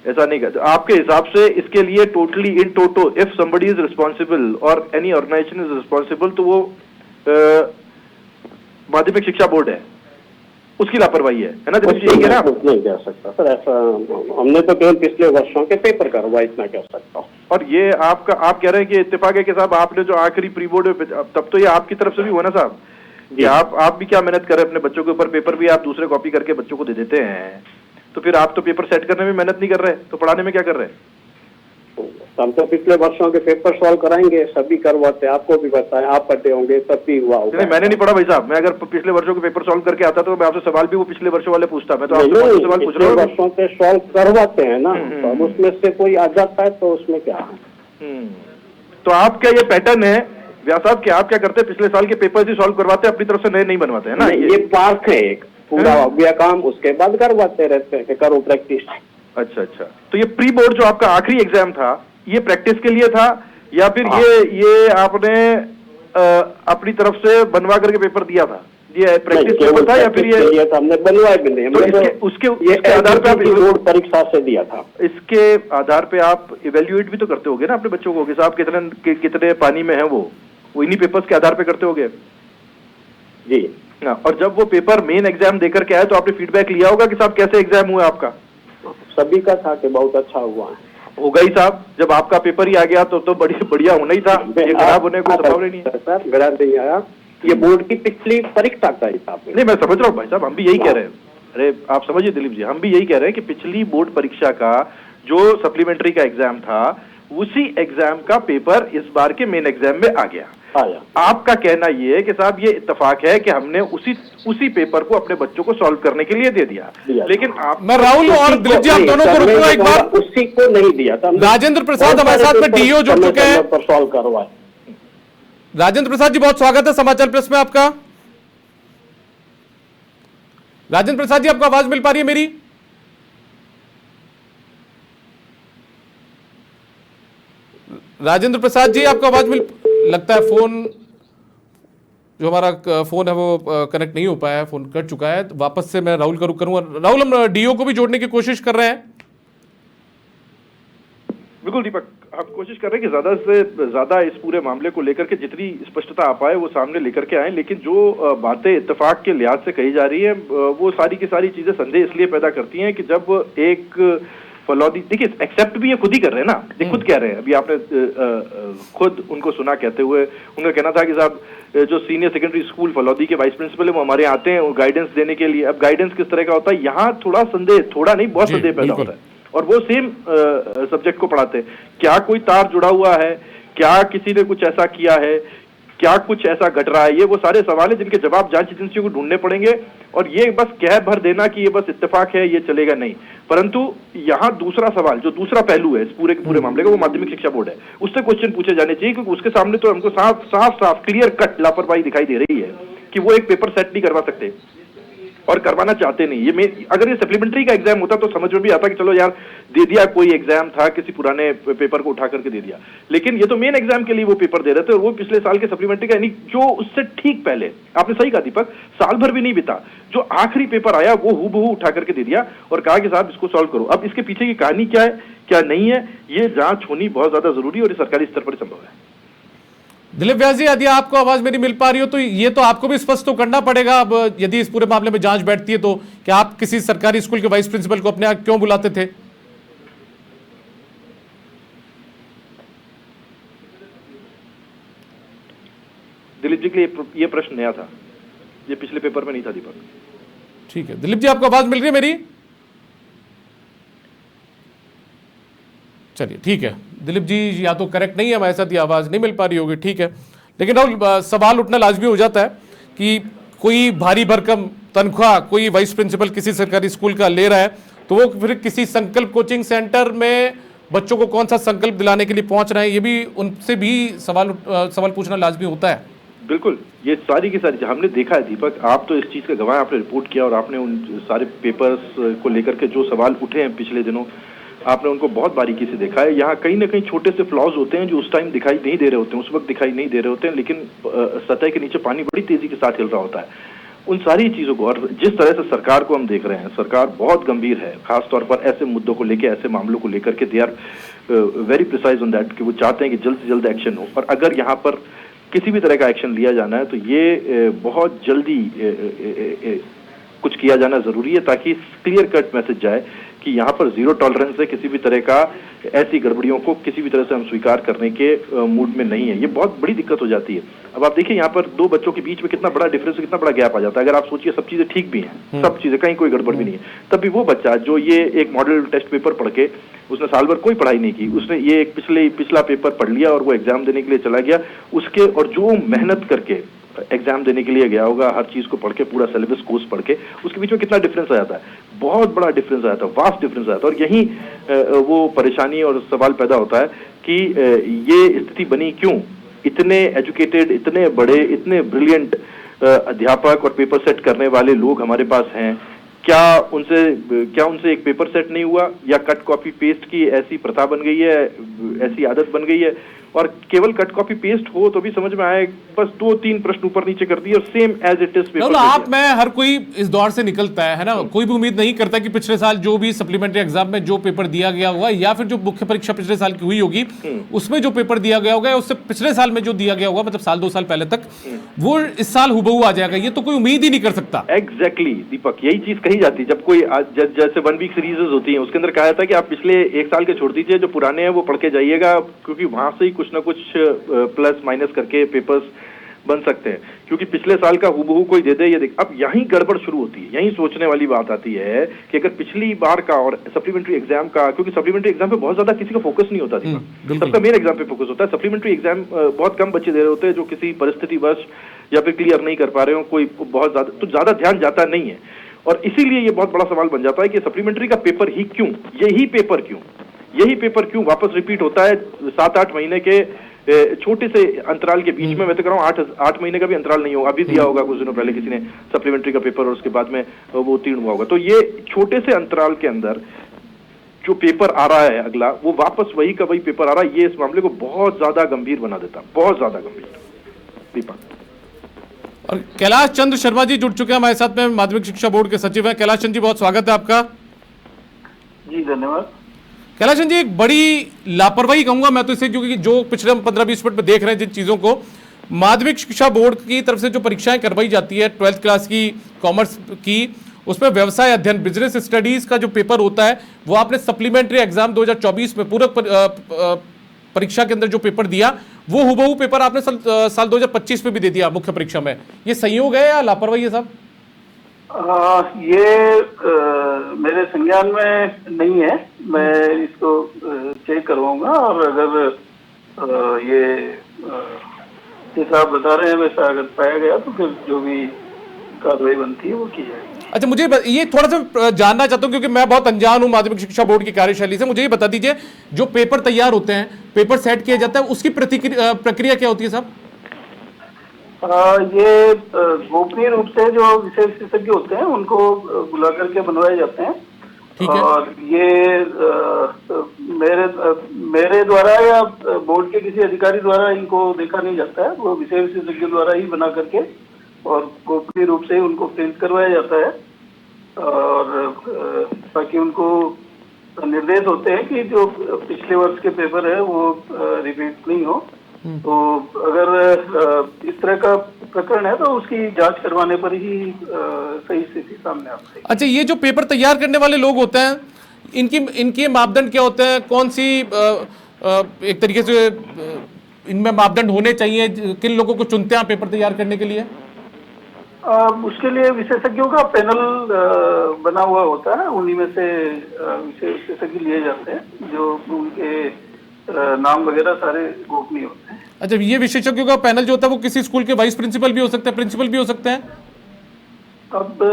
ऐसा नहीं कहते आपके हिसाब से इसके लिए totally in toto if somebody is responsible और एनी ऑर्गेनाइजेशन इज रिस्पॉन्सिबल, तो वो माध्यमिक शिक्षा बोर्ड है, उसकी लापरवाही है ना दिलीप जी? यही कह रहे हैं आप? नहीं कह सकता सर, ऐसा हमने तो केवल पिछले वर्षों के पेपर करवाए, इतना कह सकता हूँ। और ये आपका, आप कह रहे हैं कि इत्तेफाक है कि साहब आपने जो आखिरी प्री बोर्ड, तब तो ये आपकी तरफ से भी हुआ ना साहब, कि आप भी क्या मेहनत कर रहे हैं अपने बच्चों के ऊपर, पेपर भी आप दूसरे कॉपी करके बच्चों को दे देते हैं, तो फिर आप तो पेपर सेट करने में मेहनत नहीं कर रहे, तो पढ़ाने में क्या कर रहे हैं? हम तो पिछले वर्षों के पेपर सॉल्व कराएंगे, सभी करवाते, आपको भी बताएं, आप पढ़े होंगे, सब भी हुआ होगा। नहीं मैंने नहीं पढ़ा भाई साहब, मैं अगर पिछले वर्षों के पेपर सॉल्व करके आता तो मैं आपसे सवाल भी वो पिछले वर्षों वाले पूछता, मैं तो आपसे सवाल पूछ रहा हूँ। वर्षों के सॉल्व करवाते हैं ना, तो अब उसमें से कोई आ जाता है तो उसमें क्या है। तो आपका ये पैटर्न है व्यास साहब कि आप क्या करते हैं, पिछले साल के पेपर ही सॉल्व करवाते हैं, अपनी तरफ से नए नहीं बनवाते हैं ना? ये पार्ट है एक पूरा अभ्या काम, उसके बाद करवाते रहते हैं, करो प्रैक्टिस। अच्छा, तो ये प्री बोर्ड जो आपका आखिरी एग्जाम था, ये प्रैक्टिस के लिए था या फिर ये आपने अपनी तरफ से बनवा करके पेपर दिया था? ये प्रैक्टिस पेपर था या फिर ये हमने बनवाए भी नहीं? तो उसके आधार पे आप बोर्ड परीक्षा से दिया था। इसके आधार पे आप इवेल्युएट भी तो करते होगे ना अपने बच्चों को कि साहब कितने पानी में है, वो इन्हीं पेपर्स के आधार पे करते होगे जी। और जब वो पेपर मेन एग्जाम देकर के आए तो आपने फीडबैक लिया होगा कि साहब कैसे एग्जाम हुआ आपका? सभी का था कि बहुत अच्छा हुआ है। होगा ही साहब, जब आपका पेपर ही आ गया तो बढ़िया होना ही था, ये खराब होने को संभावना नहीं है सर। गलत नहीं आया, ये बोर्ड की पिछली परीक्षा का हिसाब है। नहीं मैं समझ रहा हूँ भाई साहब, हम भी यही कह रहे हैं। अरे आप समझिए दिलीप जी, हम भी यही कह रहे हैं कि पिछली बोर्ड परीक्षा का जो सप्लीमेंट्री का एग्जाम था, उसी एग्जाम का पेपर इस बार के मेन एग्जाम में आ गया। आपका कहना ये है कि साहब ये इत्तेफाक है कि हमने उसी पेपर को अपने बच्चों को सॉल्व करने के लिए दे दिया, लेकिन आप, मैं राहुल और दिलीप जी आप दोनों को रुकूंगा एक बार। उसी को नहीं दिया था। राजेंद्र प्रसाद हमारे साथ में डीओ जुड़ चुके हैं। सॉल्व करवाए। राजेंद्र प्रसाद जी बहुत स्वागत है समाचार प्रेस में आपका। राजेंद्र प्रसाद जी आपको आवाज मिल पा रही है मेरी? राजेंद्र प्रसाद जी आपको आवाज मिल, लगता है फोन जो हमारा फोन है वो कनेक्ट नहीं हो पाया है, फोन कट चुका है। तो वापस से मैं राहुल का रुख करूंगा। राहुल हम डीओ को भी जोड़ने की कोशिश कर रहे हैं। बिल्कुल दीपक, हम कोशिश कर रहे हैं कि ज्यादा से ज्यादा इस पूरे मामले को लेकर के जितनी स्पष्टता आ पाए वो सामने लेकर के आए, लेकिन जो बातें इत्तेफाक के लिहाज से कही जा रही है वो सारी की सारी चीजें संदेह इसलिए पैदा करती हैं कि जब एक फलौदी, देखिए एक्सेप्ट भी ये खुद ही कर रहे हैं ना, ये खुद कह रहे हैं। अभी आपने खुद उनको सुना कहते हुए, उनका कहना था कि साहब जो सीनियर सेकेंडरी स्कूल फलौदी के वाइस प्रिंसिपल है वो हमारे आते हैं गाइडेंस देने के लिए। अब गाइडेंस किस तरह का होता है, यहाँ थोड़ा संदेह, थोड़ा नहीं बहुत संदेह पैदा होता है, और वो सेम सब्जेक्ट को पढ़ाते हैं। क्या कोई तार जुड़ा हुआ है, क्या किसी ने कुछ ऐसा किया है, क्या कुछ ऐसा घट रहा है, ये वो सारे सवाल है जिनके जवाब जांच एजेंसियों को ढूंढने पड़ेंगे। और ये बस कह भर देना कि ये बस इत्तेफाक है, ये चलेगा नहीं। परंतु यहाँ दूसरा सवाल, जो दूसरा पहलू है इस पूरे के पूरे मामले का, वो माध्यमिक शिक्षा बोर्ड है। उससे क्वेश्चन पूछे जाने चाहिए, क्योंकि उसके सामने तो हमको साफ क्लियर कट लापरवाही दिखाई दे रही है कि वो एक पेपर सेट नहीं करवा सकते और करवाना चाहते नहीं। ये अगर ये सप्लीमेंट्री का एग्जाम होता तो समझ में भी आता कि चलो यार दे दिया, कोई एग्जाम था, किसी पुराने पेपर को उठा करके दे दिया। लेकिन ये तो मेन एग्जाम के लिए वो पेपर दे रहे थे, और वो पिछले साल के सप्लीमेंट्री का, यानी जो उससे ठीक पहले, आपने सही कहा दीपक, साल भर भी नहीं बीता, जो आखिरी पेपर आया वो हूबहू उठा करके दे दिया और कहा कि साहब इसको सॉल्व करो। अब इसके पीछे की कहानी क्या है, क्या नहीं है, ये जांच होनी बहुत ज्यादा जरूरी और सरकारी स्तर पर संभव है। दिलीप व्यास जी, यदि आपको आवाज मेरी मिल पा रही हो तो ये तो आपको भी स्पष्ट तो करना पड़ेगा। अब यदि इस पूरे मामले में जांच बैठती है तो क्या आप किसी सरकारी स्कूल के वाइस प्रिंसिपल को अपने यहाँ क्यों बुलाते थे? दिलीप जी के लिए ये प्रश्न नया था, ये पिछले पेपर में नहीं था दीपक। ठीक है दिलीप जी, आपको आवाज मिल रही है मेरी? चलिए ठीक है, दिलीप जी या तो करेक्ट नहीं है, हमारे साथ ये आवाज़ नहीं मिल पा रही होगी, ठीक है। लेकिन राहुल, सवाल उठना लाजमी हो जाता है कि कोई भारी भरकम तनख्वाह कोई वाइस प्रिंसिपल किसी सरकारी स्कूल का ले रहा है तो वो फिर किसी संकल्प कोचिंग सेंटर में बच्चों को कौन सा संकल्प दिलाने के लिए पहुंच रहे हैं, ये भी उनसे भी सवाल पूछना लाजमी होता है। बिल्कुल, ये सारी की सारी हमने देखा है दीपक, आप तो इस चीज का गवाह, आपने रिपोर्ट किया और आपने उन सारे पेपर्स को लेकर के जो सवाल उठे हैं पिछले दिनों, आपने उनको बहुत बारीकी से देखा है। यहाँ कहीं ना कहीं छोटे से फ्लॉज होते हैं जो उस टाइम दिखाई नहीं दे रहे होते हैं, उस वक्त दिखाई नहीं दे रहे होते हैं, लेकिन सतह के नीचे पानी बड़ी तेजी के साथ हिल रहा होता है। उन सारी चीजों को, और जिस तरह से सरकार को हम देख रहे हैं, सरकार बहुत गंभीर है, खासतौर पर ऐसे मुद्दों को लेकर, ऐसे मामलों को लेकर के they are very precise on that, कि वो चाहते हैं कि जल्द से जल्द एक्शन हो। और अगर यहाँ पर किसी भी तरह का एक्शन लिया जाना है तो ये बहुत जल्दी कुछ किया जाना जरूरी है, ताकि क्लियर कट मैसेज जाए कि यहाँ पर जीरो टॉलरेंस है, किसी भी तरह का ऐसी गड़बड़ियों को किसी भी तरह से हम स्वीकार करने के मूड में नहीं है। ये बहुत बड़ी दिक्कत हो जाती है। अब आप देखिए यहाँ पर दो बच्चों के बीच में कितना बड़ा डिफरेंस, कितना बड़ा गैप आ जाता है। अगर आप सोचिए सब चीजें ठीक भी हैं, सब चीजें, कहीं कोई गड़बड़ भी नहीं है, तब भी वो बच्चा जो ये एक मॉडल टेस्ट पेपर पढ़ के, उसने साल भर कोई पढ़ाई नहीं की, उसने ये एक पिछला पेपर पढ़ लिया और वो एग्जाम देने के लिए चला गया, उसके और जो मेहनत करके एग्जाम देने के लिए गया होगा, हर चीज को पढ़ के, पूरा सिलेबस कोर्स पढ़ के, उसके बीच में कितना डिफरेंस आ जाता है, बहुत बड़ा डिफरेंस आ जाता है, वास्ट डिफरेंस आ जाता है। और यही वो परेशानी और सवाल पैदा होता है कि ये स्थिति बनी क्यों। इतने एजुकेटेड, इतने बड़े, इतने ब्रिलियंट अध्यापक और पेपर सेट करने वाले लोग हमारे पास हैं, क्या उनसे एक पेपर सेट नहीं हुआ, या कट कॉपी पेस्ट की ऐसी प्रथा बन गई है, ऐसी आदत बन गई है, और केवल कट कॉपी पेस्ट हो तो भी समझ में आए, बस 2-3 प्रश्न ऊपर नीचे कर दिए और same as it is paper. आप मैं हर कोई इस दौर से निकलता है ना, कोई भी उम्मीद नहीं करता कि पिछले साल जो भी सप्लीमेंट्री एग्जाम में जो पेपर दिया गया होगा, या फिर जो मुख्य परीक्षा पिछले साल की हुई होगी उसमें जो पेपर दिया गया होगा, उससे पिछले साल में जो दिया गया होगा, मतलब साल 2 साल पहले तक, वो इस साल हुबहू आ जाएगा। ये तो कोई उम्मीद ही नहीं कर सकता। एग्जैक्टली दीपक, यही चीज कही जाती है जब कोई जैसे 1 वीक सीरीज होती है, उसके अंदर कहा जाता है कि आप पिछले 1 साल के छोड़ दीजिए, जो पुराने हैं वो पढ़ के जाइएगा, क्योंकि वहां से ही कुछ ना कुछ प्लस माइनस करके पेपर्स बन सकते हैं, क्योंकि पिछले साल का हुबहू कोई दे दे। ये देख, अब यहीं गड़बड़ शुरू होती है, यहीं सोचने वाली बात आती है कि अगर पिछली बार का और सप्लीमेंट्री एग्जाम का, क्योंकि सप्लीमेंट्री एग्जाम पे बहुत ज्यादा किसी का फोकस नहीं होता, सबका मेन एग्जाम पे फोकस होता है। सप्लीमेंट्री एग्जाम बहुत कम बच्चे दे रहे होते हैं जो किसी परिस्थितिवश या फिर क्लियर नहीं कर पा रहे हो, कोई बहुत ज्यादा, तो ज्यादा ध्यान जाता नहीं है। और इसीलिए ये बहुत बड़ा सवाल बन जाता है कि सप्लीमेंट्री का पेपर ही क्यों, यही पेपर क्यों वापस रिपीट होता है 7-8 महीने के छोटे से अंतराल के बीच में। मैं तो कह रहा हूँ 8 महीने का भी अंतराल नहीं होगा। अभी दिया होगा कुछ दिनों पहले किसी ने सप्लीमेंट्री का पेपर और उसके बाद में वो उत्तीर्ण हुआ होगा। तो ये छोटे से अंतराल के अंदर जो पेपर आ रहा है अगला, वो वापस वही का वही पेपर आ रहा है। ये इस मामले को बहुत ज्यादा गंभीर बना देता, बहुत ज्यादा गंभीर। दीपक और कैलाश चंद्र शर्मा जी जुड़ चुके हैं हमारे साथ में, माध्यमिक शिक्षा बोर्ड के सचिव हैं। कैलाश चंद्र जी, बहुत स्वागत है आपका। जी धन्यवाद। कैलाश चंद्र जी, एक बड़ी लापरवाही कहूंगा मैं तो इसे, क्योंकि जो पिछले 15-20 मिनट में देख रहे हैं जिन चीजों को, माध्यमिक शिक्षा बोर्ड की तरफ से जो परीक्षाएं करवाई जाती है 12th क्लास की, कॉमर्स की, उसमें व्यवसाय अध्ययन, बिजनेस स्टडीज का जो पेपर होता है, वो आपने सप्लीमेंट्री एग्जाम 2024 में पूरक परीक्षा के अंदर जो पेपर दिया, वो हुबहू पेपर आपने साल 2025 में भी दे दिया मुख्य परीक्षा में। ये संयोग है या लापरवाही है साहब? ये मेरे संज्ञान में नहीं है, मैं इसको चेक करवाऊंगा, और अगर ये जैसा आप बता रहे हैं वैसा अगर पाया गया तो फिर जो भी कार्रवाई बनती है वो की जाएगी। अच्छा, मुझे ये थोड़ा सा जानना चाहता हूँ, क्योंकि मैं बहुत अनजान हूँ माध्यमिक शिक्षा बोर्ड की कार्यशैली से। मुझे ये बता दीजिए, जो पेपर तैयार होते हैं, पेपर सेट किया जाता है, उसकी प्रक्रिया क्या होती है साहब? ये गोपनीय रूप से जो विषय विशेषज्ञ होते हैं उनको बुला करके बनवाए जाते हैं। ठीक है। और ये मेरे द्वारा या बोर्ड के किसी अधिकारी द्वारा इनको देखा नहीं जाता है, वो विषय विशेषज्ञ द्वारा ही बना करके और गोपनीय रूप से उनको प्रिंट करवाया जाता है। और ताकि उनको निर्देश होते हैं कि जो पिछले वर्ष के पेपर है वो रिपीट नहीं हो। तो अगर इस तरह का प्रकरण है तो उसकी जांच करवाने पर ही सही स्थिति सामने आती है। अच्छा, ये जो पेपर तैयार करने वाले लोग होते हैं, इनके मापदंड क्या होते हैं? कौन सी एक तरीके से इनमें मापदंड होने चाहिए? किन लोगों को चुनते हैं पेपर तैयार करने के लिए? उसके लिए विशेषज्ञों का पैनल बना हुआ होता है, उन्हीं में से विशेषज्ञ लिए जाते हैं, जो उनके नाम वगैरह सारे गोपनीय होते हैं। अच्छा, ये विशेषज्ञों का पैनल जो होता है वो किसी स्कूल के वाइस प्रिंसिपल भी हो सकते हैं, प्रिंसिपल भी हो सकते हैं? अब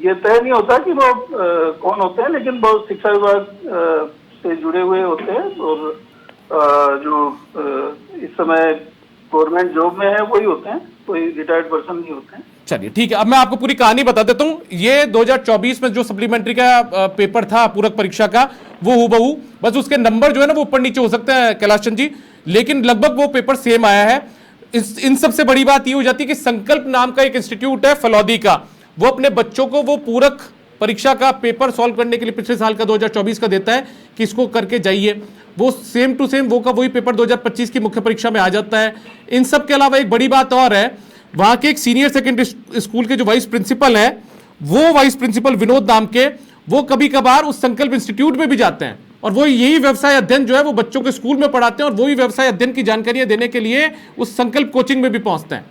ये तय नहीं होता कि वो कौन होते हैं, लेकिन बहुत शिक्षा विभाग से जुड़े हुए होते हैं। और जो इस समय गवर्नमेंट जॉब में है वही होते हैं, कोई रिटायर्ड पर्सन नहीं होते हैं। चलिए ठीक है, अब मैं आपको पूरी कहानी बता देता हूं। ये 2024 में जो सप्लीमेंट्री का पेपर था पूरक परीक्षा का, वो हूबहू, बस उसके नंबर जो है ना वो ऊपर नीचे हो सकते हैं कैलाश चंद जी, लेकिन लगभग वो पेपर सेम आया है। इन सबसे बड़ी बात ये हो जाती है कि संकल्प नाम का एक इंस्टीट्यूट है फलौदी का, वो अपने बच्चों को वो पूरक परीक्षा का पेपर सॉल्व करने के लिए पिछले साल का 2024 का देता है कि इसको करके जाइए। वो सेम टू सेम वो का वही पेपर 2025 की मुख्य परीक्षा में आ जाता है। इन सब के अलावा एक बड़ी बात और है, वहां के एक सीनियर सेकेंडरी स्कूल के जो वाइस प्रिंसिपल है, वो वाइस प्रिंसिपल विनोद नाम के, वो कभी कभार उस संकल्प इंस्टीट्यूट में भी जाते हैं और वो यही व्यवसाय अध्ययन जो है वो बच्चों के स्कूल में पढ़ाते हैं और वही व्यवसाय अध्ययन की जानकारियां देने के लिए उस संकल्प कोचिंग में भी पहुंचते हैं।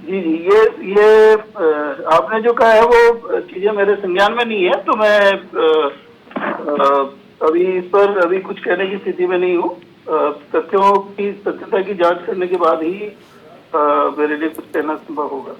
जी जी, ये आपने जो कहा है वो चीजें मेरे संज्ञान में नहीं है, तो मैं अभी इस पर अभी कुछ कहने की स्थिति में नहीं हूँ। तथ्यों की सत्यता की जांच करने के बाद ही मेरे लिए कुछ कहना संभव होगा।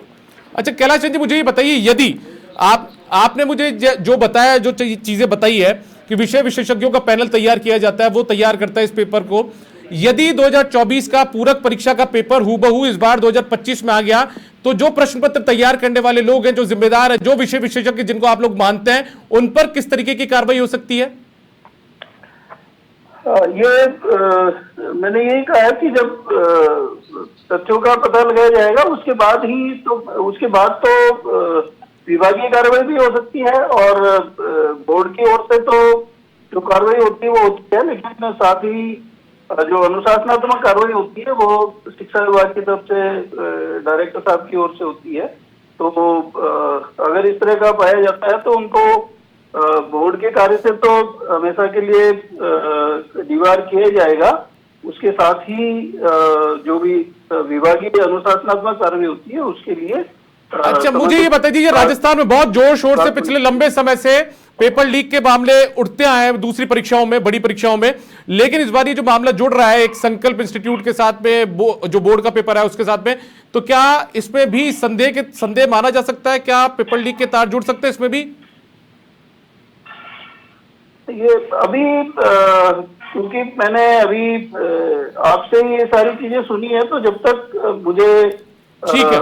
अच्छा कैलाश चंद जी, मुझे ये बताइए, यदि आपने मुझे जो बताया, जो चीजें बताई है कि विषय विशेषज्ञों का पैनल तैयार किया जाता है, वो तैयार करता है इस पेपर को, यदि 2024 का पूरक परीक्षा का पेपर हूबहू इस बार 2025 में आ गया, तो जो प्रश्न पत्र तैयार करने वाले लोग हैं, जो जिम्मेदार हैं, जो विषय विशेषज्ञ जिनको आप लोग मानते हैं, उन पर किस तरीके की कार्रवाई हो सकती है? मैंने यही कहा है कि जब तथ्यों का पता लगाया जाएगा उसके बाद तो विभागीय कार्रवाई भी हो सकती है और बोर्ड की ओर से तो जो कार्रवाई होती है वो होती है, लेकिन साथ ही जो अनुशासनात्मक कार्रवाई होती है वो शिक्षा विभाग की तरफ से डायरेक्टर साहब की ओर से होती है। तो अगर इस तरह का पाया जाता है तो उनको बोर्ड के कार्य से तो हमेशा के लिए दीवार किया जाएगा, उसके साथ ही जो भी विभागीय अनुशासनात्मक कार्रवाई होती है उसके लिए। अच्छा मुझे ये बता दीजिए, राजस्थान में बहुत जोर शोर से पिछले लंबे समय से पेपर लीक के मामले उठते आए हैं दूसरी परीक्षाओं में, बड़ी परीक्षाओं में, लेकिन इस बार ये जो मामला जुड़ रहा है एक संकल्प इंस्टीट्यूट के साथ में, जो बोर्ड का पेपर है उसके साथ में, तो क्या इसमें भी संदेह माना जा सकता है? क्या पेपर लीक के तार जुड़ सकते हैं इसमें भी? ये अभी क्योंकि मैंने अभी आपसे ये सारी चीजें सुनी है, तो जब तक मुझे ठीक है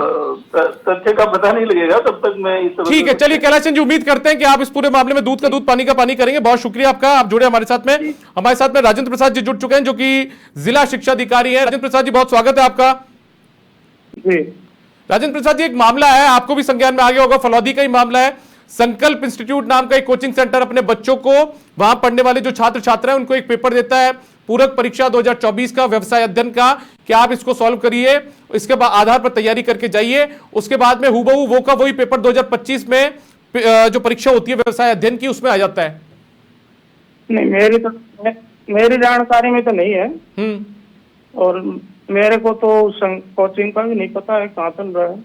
तथ्य का पता नहीं लगेगा तब तक मैं इस तरह। ठीक है, चलिए कैलाश चंद जी, उम्मीद करते हैं कि आप इस पूरे मामले में दूध का दूध पानी का पानी करेंगे। बहुत शुक्रिया आपका, आप जुड़े हमारे साथ में। हमारे साथ में राजेंद्र प्रसाद जी जुड़ चुके हैं जो कि जिला शिक्षा अधिकारी हैं। राजेंद्र प्रसाद जी, बहुत स्वागत है आपका। जी राजेंद्र प्रसाद जी, एक मामला है, आपको भी संज्ञान में आ गया होगा, फलौदी का ही मामला है। संकल्प इंस्टीट्यूट नाम का एक कोचिंग सेंटर अपने बच्चों को, वहां पढ़ने वाले जो छात्र छात्रा है उनको एक पेपर देता है पूरक परीक्षा 2024 का व्यवसाय अध्ययन का, कि आप इसको सॉल्व करिए, इसके बाद आधार पर तैयारी करके जाइए। उसके बाद में हूबहू वो का वही पेपर 2025 में जो परीक्षा होती है व्यवसाय अध्ययन की, उसमें आ जाता है। नहीं, मेरी जानकारी में तो नहीं है, और मेरे को तो कोचिंग का भी नहीं पता है कहाँ चल रहा है।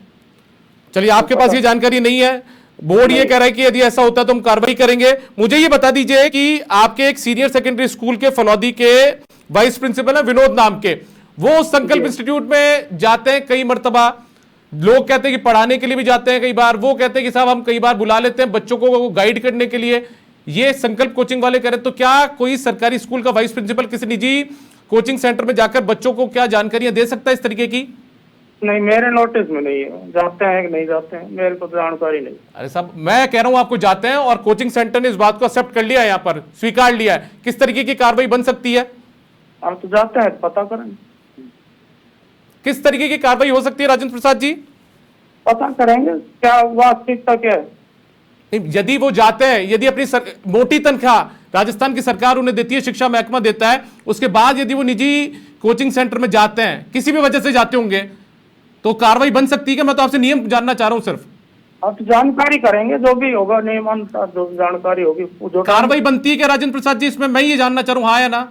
चलिए, आपके पास ये जानकारी नहीं है, बोर्ड ये कह रहा है कि यदि ऐसा होता है तो हम कार्रवाई करेंगे। मुझे ये बता दीजिए कि आपके एक सीनियर सेकेंडरी स्कूल के फलौदी के वाइस प्रिंसिपल है विनोद नाम के, वो संकल्प इंस्टीट्यूट में जाते हैं कई मर्तबा, लोग कहते हैं कि पढ़ाने के लिए भी जाते हैं, कई बार वो कहते हैं कि साहब हम कई बार बुला लेते हैं बच्चों को गाइड करने के लिए, ये संकल्प कोचिंग वाले कह रहे हैं। तो क्या कोई सरकारी स्कूल का वाइस प्रिंसिपल किसी निजी कोचिंग सेंटर में जाकर बच्चों को क्या जानकारियां दे सकता है इस तरीके की? नहीं, मेरे नोटिस में नहीं है, जाते हैं कि नहीं जाते हैं मेरे को जानकारी नहीं। अरे साहब, मैं कह रहा हूं आपको जाते हैं और कोचिंग सेंटर ने इस बात को एक्सेप्ट कर लिया है, यहाँ पर स्वीकार लिया है, किस तरीके की कार्रवाई बन सकती है? आप तो जाते हैं, पता करें किस तरीके की कार्रवाई हो सकती है राजेंद्र प्रसाद जी? पता करेंगे क्या वास्तविकता क्या है। यदि वो जाते हैं, यदि अपनी मोटी तनख्वाह राजस्थान की सरकार उन्हें देती है, शिक्षा महकमा देता है, उसके बाद यदि वो निजी कोचिंग सेंटर में जाते हैं, किसी भी वजह से जाते होंगे, तो कार्रवाई बन सकती है क्या? मैं तो आपसे नियम जानना चाह रहा हूं सिर्फ। आप जानकारी करेंगे, जो भी होगा नियमानुसार जो जानकारी होगी कार्रवाई बनती है क्या राजेंद्र प्रसाद जी इसमें? मैं ये जानना चाह रहा हूं, हाँ या ना?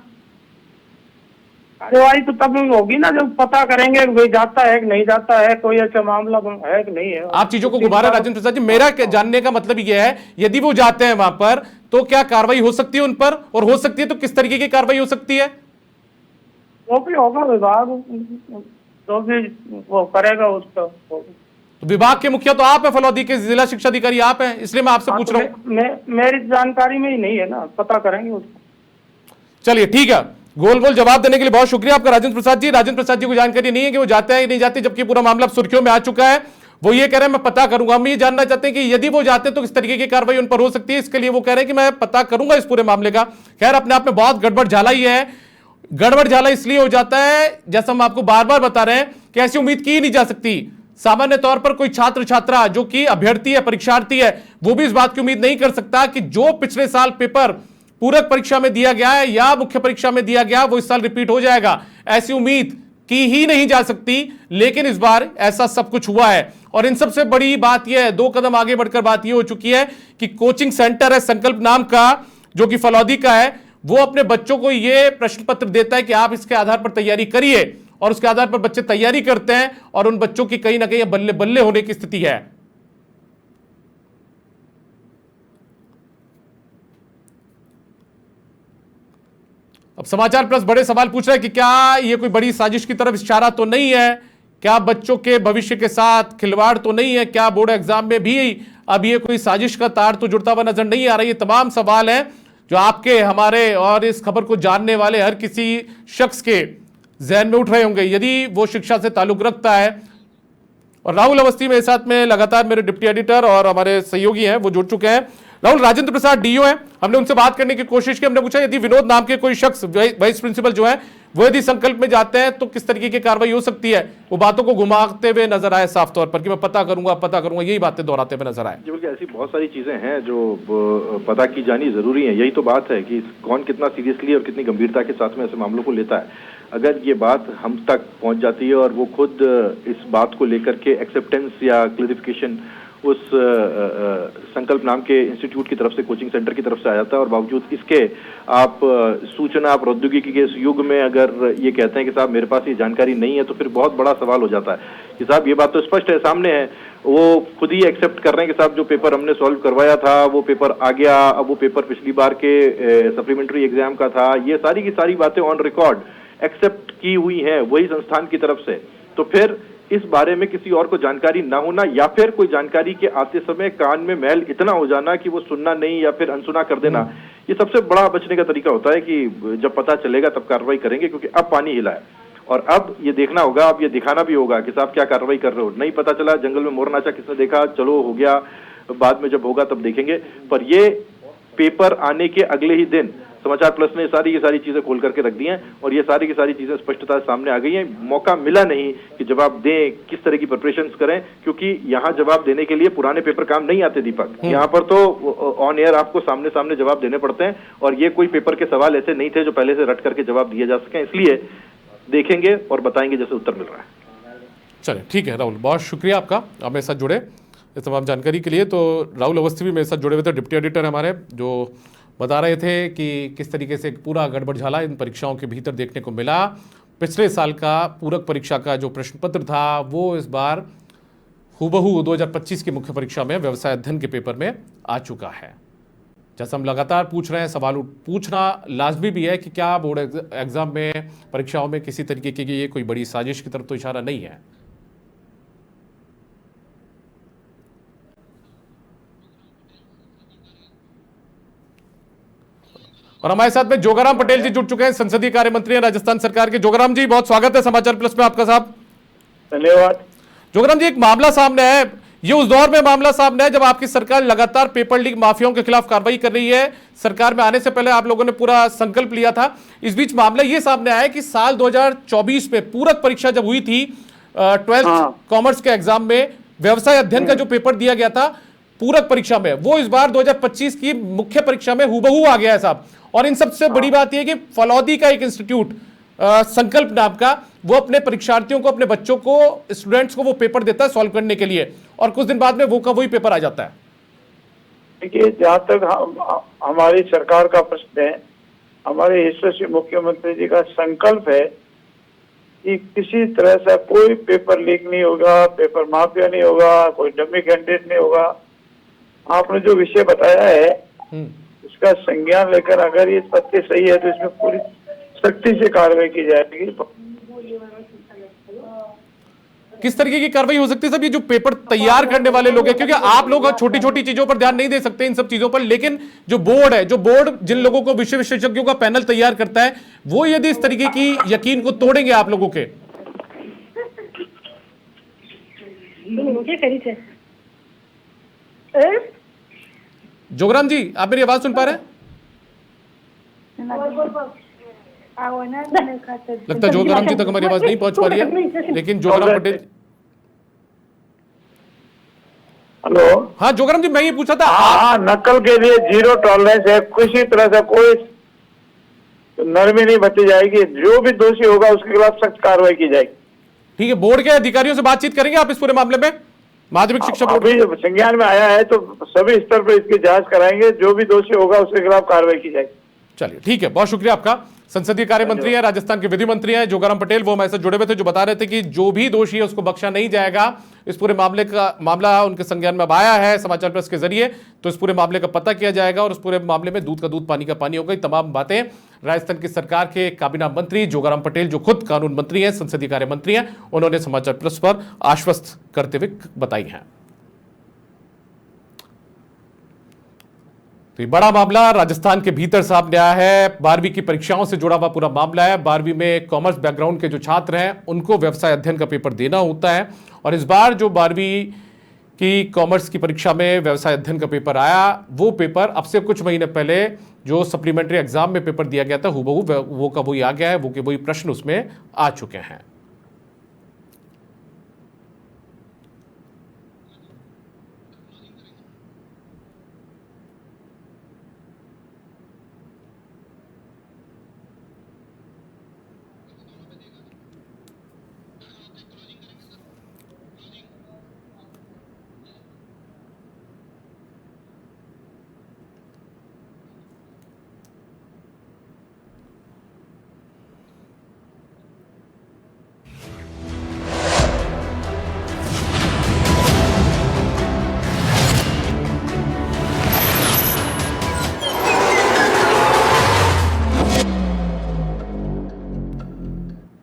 कार्रवाई तो तब होगी ना जब पता करेंगे भाई जाता है कि नहीं जाता है, कोई ऐसा मामला है कि नहीं है। आप चीजों को घुमा रहे हैं राजेंद्र प्रसाद जी। मेरा जानने का मतलब यह है, यदि वो जाते हैं वहां पर तो क्या कार्रवाई हो सकती है उन पर, और हो सकती है तो किस तरीके की कार्रवाई हो सकती है? वो भी होगा, विभाग जो भी वो करेगा उसका। तो विभाग के मुखिया तो आप है, फलौदी के जिला शिक्षा अधिकारी आप हैं, इसलिए मैं आपसे पूछ रहा हूं। मेरी जानकारी में ही नहीं है ना, पता करेंगे उसको। चलिए ठीक है, गोल गोल जवाब देने के लिए बहुत शुक्रिया आपका राजेंद्र प्रसाद जी। राजेंद्र प्रसाद जी को जानकारी नहीं है कि वो जाते हैं या नहीं जाते, जबकि पूरा मामला सुर्खियों में आ चुका है। वो ये कह रहे हैं मैं पता करूंगा। हम ये जानना चाहते हैं कि यदि वो जाते तो किस तरीके की कार्रवाई उन पर हो सकती है। इसके लिए वो कह रहे हैं कि मैं पता करूंगा इस पूरे मामले का। खैर, अपने आप में बहुत गड़बड़ झाला ही है। गड़बड़ झाला इसलिए हो जाता है, जैसा हम आपको बार बार बता रहे हैं, कि ऐसी उम्मीद की नहीं जा सकती। सामान्य तौर पर कोई छात्र छात्रा जो कि अभ्यर्थी है, परीक्षार्थी है, वो भी इस बात की उम्मीद नहीं कर सकता कि जो पिछले साल पेपर पूरक परीक्षा में दिया गया है या मुख्य परीक्षा में दिया गया वो इस साल रिपीट हो जाएगा। ऐसी उम्मीद की ही नहीं जा सकती, लेकिन इस बार ऐसा सब कुछ हुआ है। और इन सबसे बड़ी बात यह है, 2 कदम आगे बढ़कर बात यह हो चुकी है कि कोचिंग सेंटर है संकल्प नाम का, जो कि फलौदी का है, वो अपने बच्चों को यह प्रश्न पत्र देता है कि आप इसके आधार पर तैयारी करिए, और उसके आधार पर बच्चे तैयारी करते हैं और उन बच्चों की कहीं ना कहीं बल्ले बल्ले होने की स्थिति है। अब समाचार प्लस बड़े सवाल पूछ रहे हैं कि क्या यह कोई बड़ी साजिश की तरफ इशारा तो नहीं है, क्या बच्चों के भविष्य के साथ खिलवाड़ तो नहीं है, क्या बोर्ड एग्जाम में भी अब ये कोई साजिश का तार तो जुड़ता हुआ नजर नहीं आ रहा। ये तमाम सवाल हैं जो आपके, हमारे और इस खबर को जानने वाले हर किसी शख्स के जहन में उठ रहे होंगे, यदि वो शिक्षा से ताल्लुक रखता है। और राहुल अवस्थी मेरे साथ में लगातार मेरे डिप्टी एडिटर और हमारे सहयोगी हैं, वो जुड़ चुके हैं। राहुल, राजेंद्र प्रसाद डीओ हैं, हमने उनसे बात करने की कोशिश की। हमने पूछा यदि विनोद नाम के कोई शख्स, वाइस प्रिंसिपल जो है, वो यदि संकल्प में जाते हैं तो किस तरीके की कार्रवाई हो सकती है। वो बातों को घुमाते हुए नजर आए साफ तौर पर कि मैं पता करूंगा, यही बातें दोहराते हुए नजर आए। बल्कि ऐसी बहुत सारी चीजें हैं जो पता की जानी जरूरी है। यही तो बात है कि कौन कितना सीरियसली और कितनी गंभीरता के साथ में ऐसे मामलों को लेता है। अगर ये बात हम तक पहुंच जाती है और वो खुद इस बात को लेकर के एक्सेप्टेंस या क्लैरिफिकेशन उस संकल्प नाम के इंस्टीट्यूट की तरफ से, कोचिंग सेंटर की तरफ से आ जाता है, और बावजूद इसके आप सूचना प्रौद्योगिकी के इस युग में अगर ये कहते हैं कि साहब मेरे पास ये जानकारी नहीं है, तो फिर बहुत बड़ा सवाल हो जाता है कि साहब ये बात तो स्पष्ट है, सामने है। वो खुद ही एक्सेप्ट कर रहे हैं कि साहब जो पेपर हमने सॉल्व करवाया था वो पेपर आ गया, अब वो पेपर पिछली बार के सप्लीमेंट्री एग्जाम का था। ये सारी की सारी बातें ऑन रिकॉर्ड एक्सेप्ट की हुई हैं वही संस्थान की तरफ से। तो फिर इस बारे में किसी और को जानकारी ना होना, या फिर कोई जानकारी के आते समय कान में मैल इतना हो जाना कि वो सुनना नहीं या फिर अनसुना कर देना, ये सबसे बड़ा बचने का तरीका होता है कि जब पता चलेगा तब कार्रवाई करेंगे, क्योंकि अब पानी हिला है और अब ये देखना होगा, अब ये दिखाना भी होगा कि साहब क्या कार्रवाई कर रहे हो। नहीं पता चला, जंगल में मोर नाचा किसने देखा, चलो हो गया, बाद में जब होगा तब देखेंगे। पर ये पेपर आने के अगले ही दिन समाचार प्लस ने सारी की सारी चीजें खोल करके रख दी हैं और ये सारी की सारी चीजें स्पष्टता सामने आ गई हैं। मौका मिला नहीं कि जवाब दें, किस तरह की प्रिपरेशंस करें, क्योंकि यहाँ जवाब देने के लिए पुराने पेपर काम नहीं आते दीपक। यहाँ पर तो ऑन एयर आपको सामने सामने जवाब देने पड़ते हैं, और ये कोई पेपर के सवाल ऐसे नहीं थे जो पहले से रट करके जवाब दिए जा सके। इसलिए देखेंगे और बताएंगे जैसे उत्तर मिल रहा है। चलिए ठीक है राहुल, बहुत शुक्रिया आपका, आप मेरे साथ जुड़े इस तमाम जानकारी के लिए। तो राहुल अवस्थी भी मेरे साथ जुड़े हुए थे, डिप्टी एडिटर हमारे, जो बता रहे थे कि किस तरीके से पूरा गड़बड़ झाला इन परीक्षाओं के भीतर देखने को मिला। पिछले साल का पूरक परीक्षा का जो प्रश्न पत्र था वो इस बार हूबहू 2025 की मुख्य परीक्षा में व्यवसाय अध्ययन के पेपर में आ चुका है। जैसा हम लगातार पूछ रहे हैं, सवाल पूछना लाजमी भी है कि क्या बोर्ड एग्जाम में, परीक्षाओं में किसी तरीके की ये कोई बड़ी साजिश की तरफ तो इशारा नहीं है। और हमारे साथ में जोगाराम पटेल जी जुड़ चुके हैं, संसदीय कार्य मंत्री हैं राजस्थान सरकार के। जोगाराम जी, बहुत स्वागत है समाचार प्लस में आपका साहब। धन्यवाद। जोगाराम जी, एक मामला सामने है, ये उस दौर में मामला सामने है जब आपकी सरकार लगातार पेपर लीक माफियाओं के खिलाफ कार्रवाई कर रही है। सरकार में आने से पहले आप लोगों ने पूरा संकल्प लिया था। इस बीच मामला ये सामने आया कि साल 2024 में पूरक परीक्षा जब हुई थी 12th कॉमर्स के एग्जाम में, व्यवसाय अध्ययन का जो पेपर दिया गया था पूरक परीक्षा में, वो इस बार 2025 की मुख्य परीक्षा में हूबहू आ गया है साहब। और इन सबसे बड़ी बात यह कि फलौदी का एक इंस्टीट्यूट संकल्प नाम का, वो अपने परीक्षार्थियों को, अपने बच्चों को, स्टूडेंट्स को वो पेपर देता है सॉल्व करने के लिए, और कुछ दिन बाद में वो का वही पेपर आ जाता है। देखिए, जहाँ तक हमारी सरकार का प्रश्न है, हमारे यशस्वी मुख्यमंत्री जी का संकल्प है कि किसी तरह से कोई पेपर लीक नहीं होगा, पेपर माफिया नहीं होगा, कोई डमी कैंडिडेट नहीं होगा। आपने जो विषय बताया है उसका संज्ञान लेकर अगर ये तथ्य सही है तो इसमें पूरी सख्ती से कार्रवाई की जाएगी। किस तरीके की कार्रवाई हो सकती है? सब ये जो पेपर तैयार करने वाले लोग हैं, क्योंकि आप लोग छोटी छोटी चीजों पर ध्यान नहीं दे सकते इन सब चीजों पर, लेकिन जो बोर्ड है, जो बोर्ड जिन लोगों को विषय विशेषज्ञों का पैनल तैयार करता है, वो यदि इस तरीके की यकीन को तोड़ेंगे आप लोगों के, जोगराम जी आप मेरी आवाज सुन पा रहे हैं? लगता है जोगराम जी तक हमारी आवाज नहीं पहुंच पा रही है, लेकिन जोगराम पटेल। हेलो। हाँ जोगराम जी, मैं ये पूछा था। हाँ, नकल के लिए 0 टॉलरेंस है, किसी तरह से कोई नरमी नहीं बरती जाएगी, जो भी दोषी होगा उसके खिलाफ सख्त कार्रवाई की जाएगी। ठीक है, बोर्ड के अधिकारियों से बातचीत करेंगे आप इस पूरे मामले में? माध्यमिक शिक्षा बोर्ड अभी संज्ञान में आया है तो सभी स्तर पर इसकी जांच कराएंगे, जो भी दोषी होगा उसके खिलाफ कार्रवाई की जाएगी। चलिए ठीक है, बहुत शुक्रिया आपका। संसदीय कार्य मंत्री है, राजस्थान के विधि मंत्री हैं जोगराम पटेल, वो हमारे साथ जुड़े हुए थे, जो बता रहे थे कि जो भी दोषी है उसको बख्शा नहीं जाएगा। इस पूरे मामला उनके संज्ञान में अब आया है समाचार प्रेस के जरिए, तो इस पूरे मामले का पता किया जाएगा और उस पूरे मामले में दूध का दूध पानी का पानी होगा। तमाम बातें राजस्थान की सरकार के काबीना मंत्री जोगराम पटेल, जो खुद कानून मंत्री हैं, संसदीय कार्य मंत्री हैं, उन्होंने समाचार प्रेस पर आश्वस्त करते हुए बताई हैं। तो ये बड़ा मामला राजस्थान के भीतर सामने आया है। 12वीं की परीक्षाओं से जुड़ा हुआ पूरा मामला है। 12वीं में कॉमर्स बैकग्राउंड के जो छात्र हैं उनको व्यवसाय अध्ययन का पेपर देना होता है, और इस बार जो 12वीं की कॉमर्स की परीक्षा में व्यवसाय अध्ययन का पेपर आया, वो पेपर अब से कुछ महीने पहले जो सप्लीमेंट्री एग्जाम में पेपर दिया गया था, हूबहू वो का वही आ गया है, वो के वही प्रश्न उसमें आ चुके हैं।